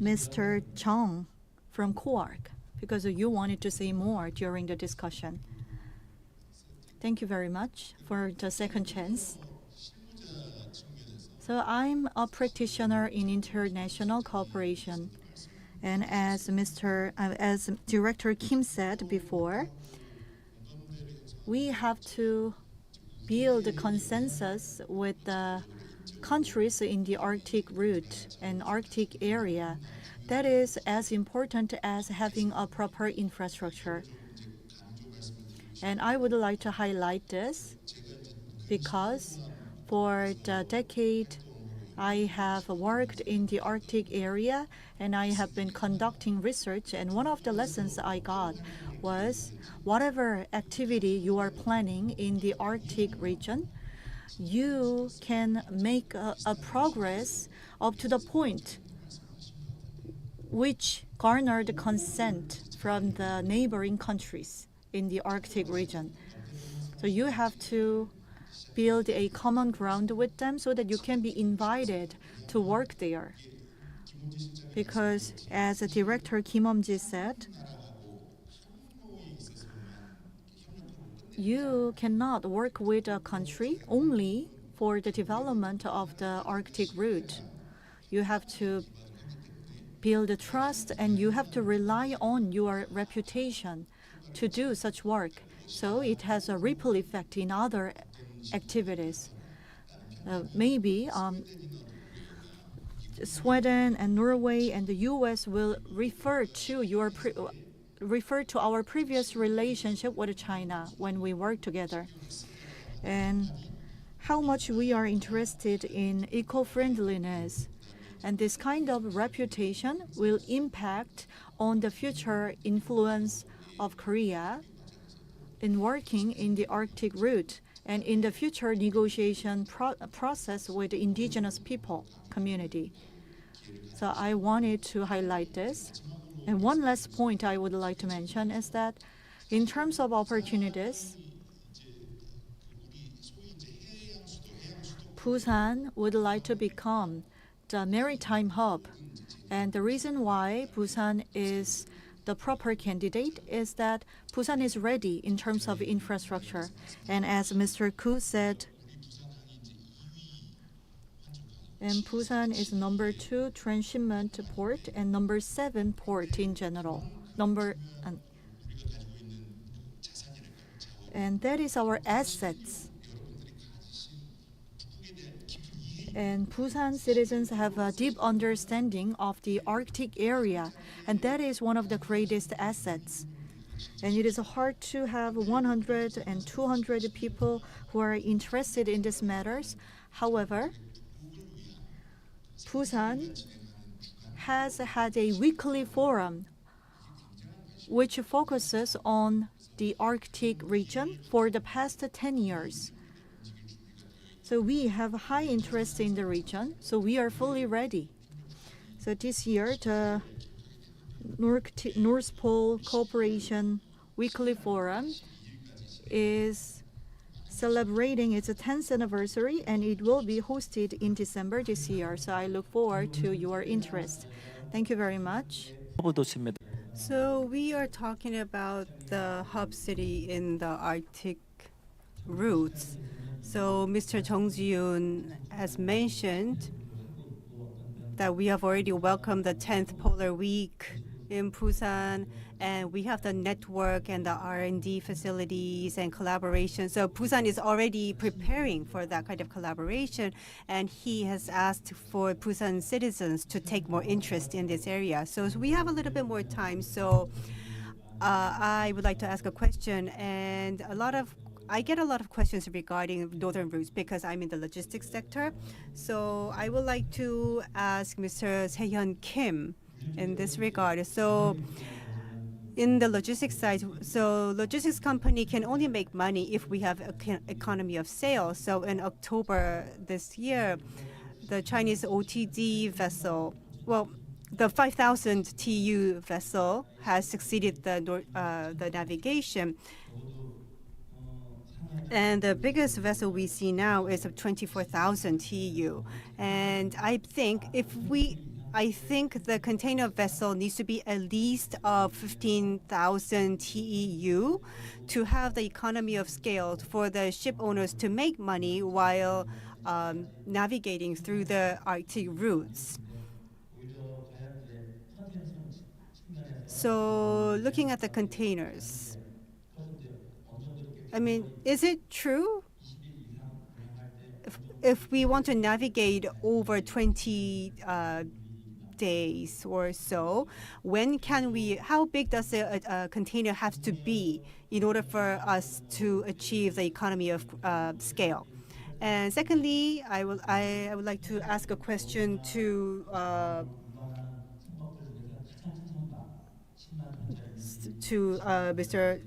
Mr. Chung from Quark, because you wanted to say more during the discussion. Thank you very much for the second chance. So I'm a practitioner in international cooperation. And as Director Kim said before, we have to build a consensus with the countries in the Arctic route and Arctic area. That is as important as having a proper infrastructure. And I would like to highlight this because for the decade I have worked in the Arctic area and I have been conducting research, and one of the lessons I got was whatever activity you are planning in the Arctic region, you can make a progress up to the point which garnered consent from the neighboring countries in the Arctic region. So you have to build a common ground with them so that you can be invited to work there. Because as Director Kim Eom-ji said, you cannot work with a country only for the development of the Arctic route. You have to build trust and you have to rely on your reputation to do such work. So it has a ripple effect in other activities. Maybe Sweden and Norway and the US will refer to our previous relationship with China when we work together, and how much we are interested in eco-friendliness. And this kind of reputation will impact on the future influence of Korea in working in the Arctic route and in the future negotiation process with the indigenous people community. So I wanted to highlight this. And one last point I would like to mention is that in terms of opportunities, Busan would like to become the maritime hub. And the reason why Busan is the proper candidate is that Busan is ready in terms of infrastructure. And as Mr. Koo said, and Busan is number 2 transshipment port and number 7 port in general. And that is our assets. And Busan citizens have a deep understanding of the Arctic area, and that is one of the greatest assets. And it is hard to have 100 and 200 people who are interested in these matters. However, Busan has had a weekly forum which focuses on the Arctic region for the past 10 years. So we have high interest in the region, so we are fully ready. So this year, the North Pole Cooperation Weekly Forum is celebrating its 10th anniversary, and it will be hosted in December this year. So I look forward to your interest. Thank you very much. 도시입니다. So we are talking about the hub city in the Arctic routes. So Mr. Jung Ji-yoon has mentioned that we have already welcomed the 10th Polar Week in Busan, and we have the network and the R&D facilities and collaboration. So Busan is already preparing for that kind of collaboration, and he has asked for Busan citizens to take more interest in this area. So we have a little bit more time, so I would like to ask a question, and I get a lot of questions regarding northern routes because I'm in the logistics sector. So I would like to ask Mr. Se-hyun Kim in this regard. So in the logistics side, so logistics company can only make money if we have economy of scale. So in October this year, the Chinese OTD vessel, well, the 5,000 TEU vessel has succeeded the navigation. And the biggest vessel we see now is of 24,000 TEU. And I think the container vessel needs to be at least of 15,000 TEU to have the economy of scale for the ship owners to make money while navigating through the Arctic routes. So looking at the containers, I mean, is it true? If we want to navigate over 20 days or so, how big does a container have to be in order for us to achieve the economy of scale? And secondly, I would like to ask a question to Mr.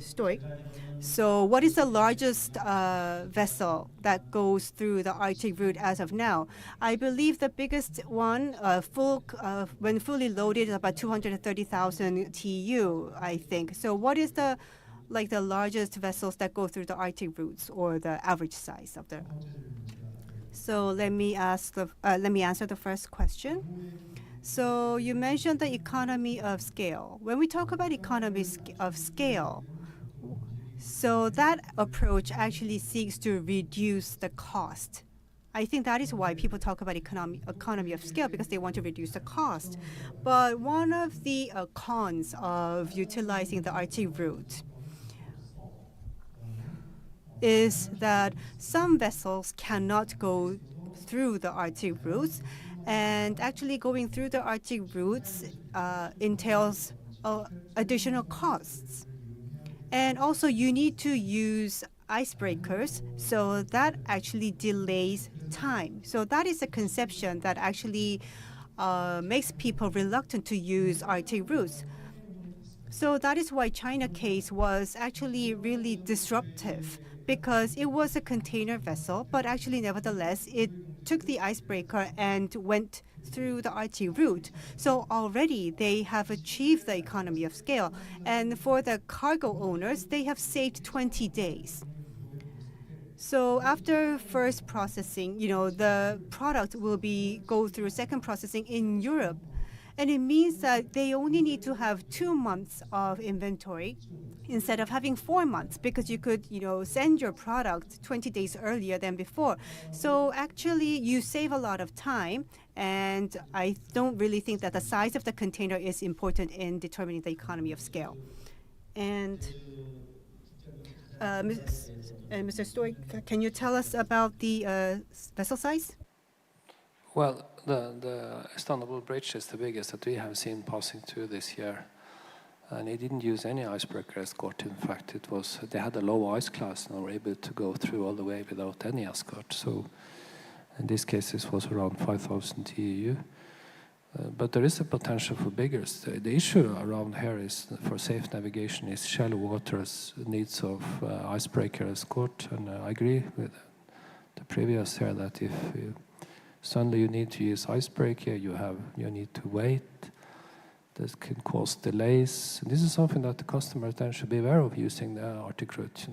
Stoic. So, what is the largest vessel that goes through the Arctic route as of now? I believe the biggest one, when fully loaded, is about 230,000 TU, I think. So, what is the largest vessels that go through the Arctic routes, or the average size of the? So let me answer the first question. So you mentioned the economy of scale. When we talk about of scale, so that approach actually seeks to reduce the cost. I think that is why people talk about economy of scale, because they want to reduce the cost. But one of the cons of utilizing the Arctic route is that some vessels cannot go through the Arctic routes, and actually going through the Arctic routes entails additional costs. And also you need to use icebreakers, so that actually delays time. So that is a conception that actually makes people reluctant to use Arctic routes. So that is why China case was actually really disruptive, because it was a container vessel, but actually nevertheless it took the icebreaker and went through the Arctic route. So already they have achieved the economy of scale. And for the cargo owners, they have saved 20 days. So after first processing, the product will go through second processing in Europe. And it means that they only need to have 2 months of inventory instead of having 4 months, because you could, send your product 20 days earlier than before. So actually, you save a lot of time. And I don't really think that the size of the container is important in determining the economy of scale. And Mr. Stoic, can you tell us about the vessel size? Well, the Istanbul Bridge is the biggest that we have seen passing through this year. And it didn't use any icebreaker escort. In fact, they had a low ice class and were able to go through all the way without any escort. So in this case, this was around 5,000 TEU. But there is a potential for bigger. The issue around here is, for safe navigation, is shallow waters, needs of icebreaker escort. And I agree with the previous here that if suddenly you need to use icebreaker, you need to wait. This can cause delays. This is something that the customers then should be aware of using the Arctic route.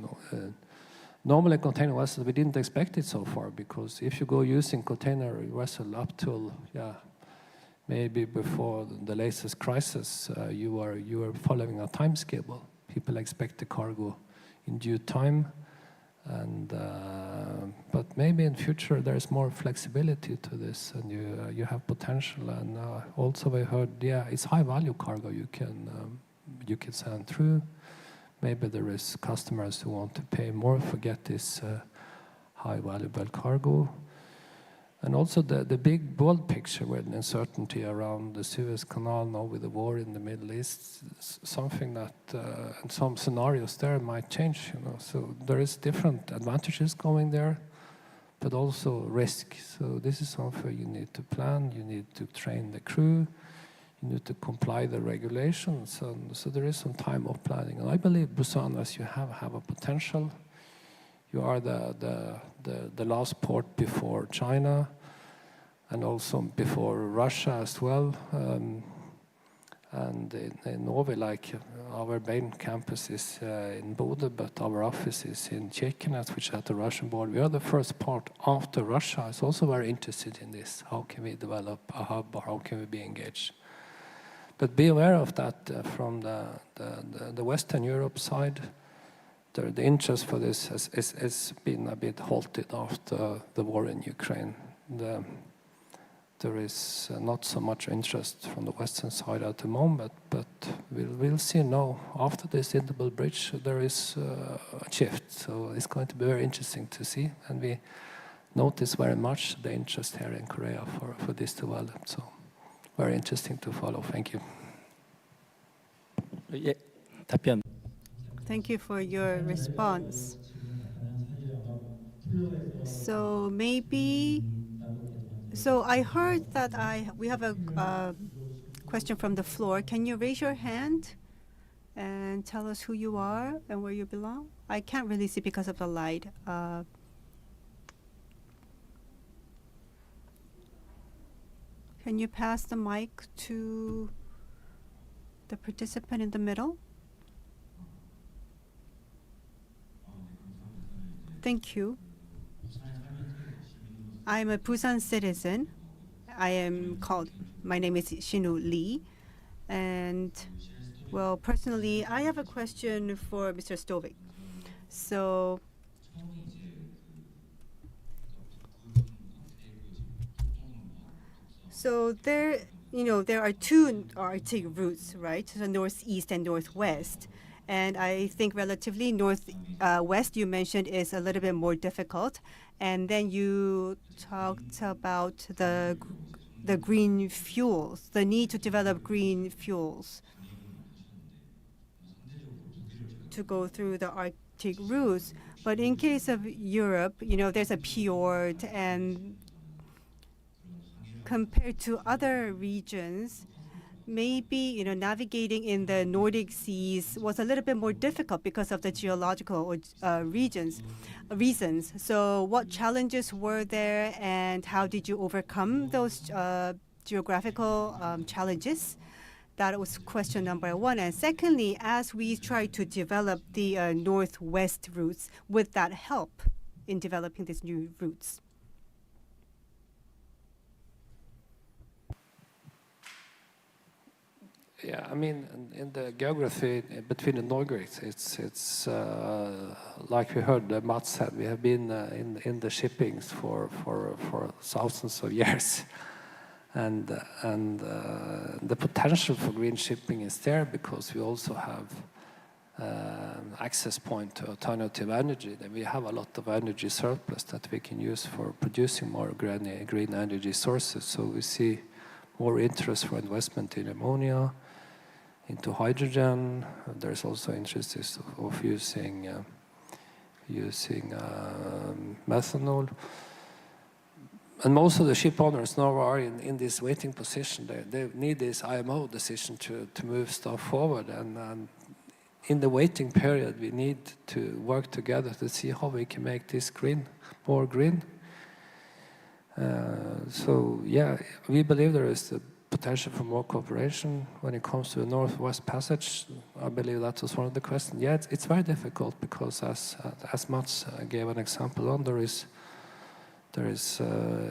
Normally, container vessels, we didn't expect it so far, because if you go using container vessel up till maybe before the latest crisis, you are following a time schedule. People expect the cargo in due time. And but maybe in future there is more flexibility to this, and you have potential. And also we heard, it's high value cargo you can send through. Maybe there is customers who want to pay more for get this high valuable cargo. And also the big bold picture with the uncertainty around the Suez Canal now with the war in the Middle East, something that in some scenarios there might change. So there is different advantages going there, but also risk. So this is something you need to plan. You need to train the crew. You need to comply the regulations. And so there is some time of planning. And I believe Busan, as you have a potential. You are the last port before China, and also before Russia as well. And in Norway, like our main campus is in Bodø, but our office is in Kirkenes, which is at the Russian border. We are the first port after Russia. Is also very interested in this. How can we develop a hub, or how can we be engaged? But be aware of that from the Western Europe side. The interest for this has been a bit halted after the war in Ukraine. There is not so much interest from the Western side at the moment, but we'll see now. After this Istanbul Bridge, there is a shift. So it's going to be very interesting to see. And we notice very much the interest here in Korea for this development. So very interesting to follow. Thank you. 예, 답변. Thank you for your response. So maybe. So I heard that we have a question from the floor. Can you raise your hand and tell us who you are and where you belong? I can't really see because of the light. Can you pass the mic to the participant in the middle? Thank you. I'm a Busan citizen. My name is Shinu Lee. And, well, personally, I have a question for Mr. Stovik. So there are two Arctic routes, right? So northeast and northwest. And I think relatively west you mentioned is a little bit more difficult. And then you talked about the green fuels, the need to develop green fuels to go through the Arctic routes. But in case of Europe, there's a fjord, and compared to other regions, maybe navigating in the Nordic seas was a little bit more difficult because of the geological reasons. So what challenges were there, and how did you overcome those geographical challenges? That was question number one. And secondly, as we try to develop the northwest routes, would that help in developing these new routes? Yeah, I mean, in the geography between the Nordics, it's like we heard Mats said, we have been in the shippings for thousands of years, and the potential for green shipping is there because we also have access point to alternative energy. Then we have a lot of energy surplus that we can use for producing more green energy sources. So we see more interest for investment in ammonia, into hydrogen. There's also interest of using methanol. And most of the ship owners now are in this waiting position. They need this IMO decision to move stuff forward. And in the waiting period, we need to work together to see how we can make this more green. So yeah, we believe there is the potential for more cooperation when it comes to the Northwest Passage. I believe that was one of the questions. Yeah, it's very difficult because as Mats gave an example on, there is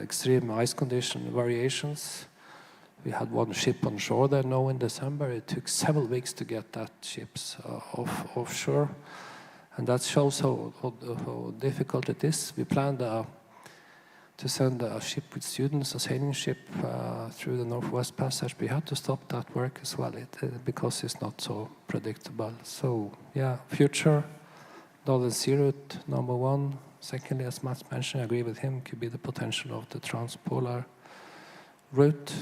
extreme ice condition variations. We had one ship on shore there now in December. It took several weeks to get that ships offshore, and that shows how difficult it is. We planned to send a ship with students, a sailing ship, through the Northwest Passage. We had to stop that work as well because it's not so predictable. So yeah, future, Northern Sea Route, number one. Secondly, as Mats mentioned, I agree with him, could be the potential of the transpolar route.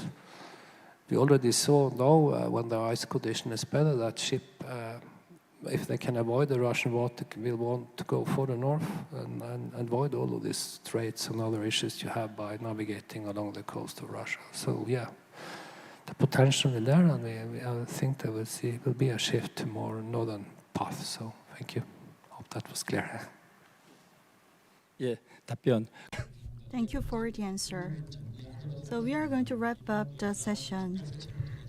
We already saw now, when the ice condition is better, that ship, if they can avoid the Russian water, will want to go further north and avoid all of these straits and other issues you have by navigating along the coast of Russia. So yeah, the potential is there, and I think there will be a shift to more northern path. So thank you. Hope that was clear. 예, 답변. Thank you for the answer. So we are going to wrap up the session.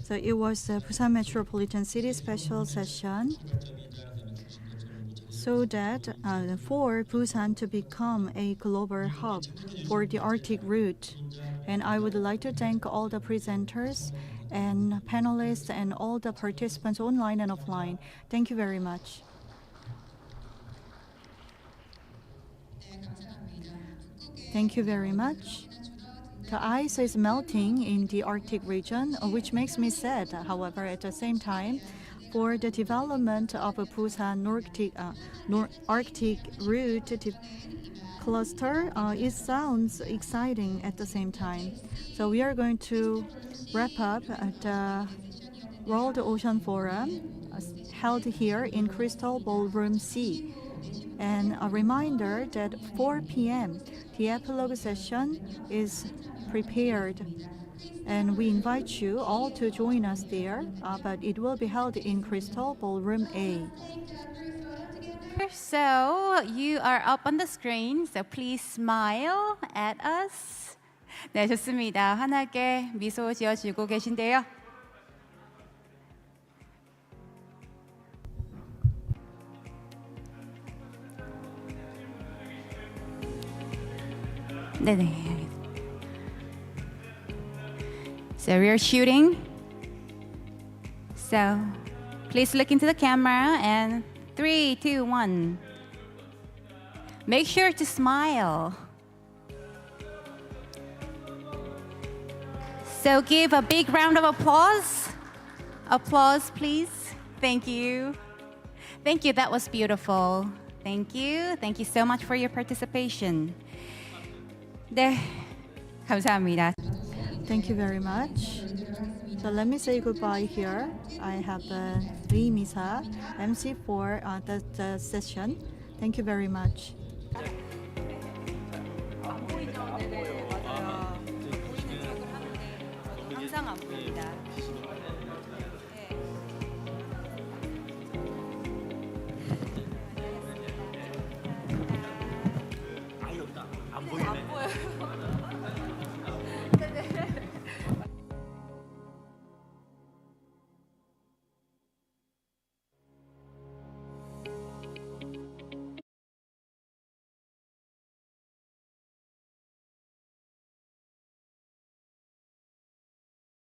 So it was the Busan Metropolitan City Special Session, so that for Busan to become a global hub for the Arctic route. And I would like to thank all the presenters and panelists and all the participants online and offline. Thank you very much. Thank you very much. The ice is melting in the Arctic region, which makes me sad. However, at the same time, for the development of a Busan Arctic route cluster, it sounds exciting at the same time. So we are going to wrap up the World Ocean Forum held here in Crystal Ballroom C. And a reminder that 4 p.m. the epilogue session is prepared. And we invite you all to join us there, but it will be held in Crystal Ballroom A. So you are up on the screen, so please smile at us. 네, 좋습니다. 환하게 미소 지어주고 계신데요. 네네. So we are shooting. So please look into the camera and 3, 2, 1. Make sure to smile. So give a big round of applause. Applause, please. Thank you. Thank you. That was beautiful. Thank you. Thank you so much for your participation. 네, 감사합니다. Thank you very much. So let me say goodbye here. I have Lee Misa, MC for the session. Thank you very much. 항상 안 보입니다.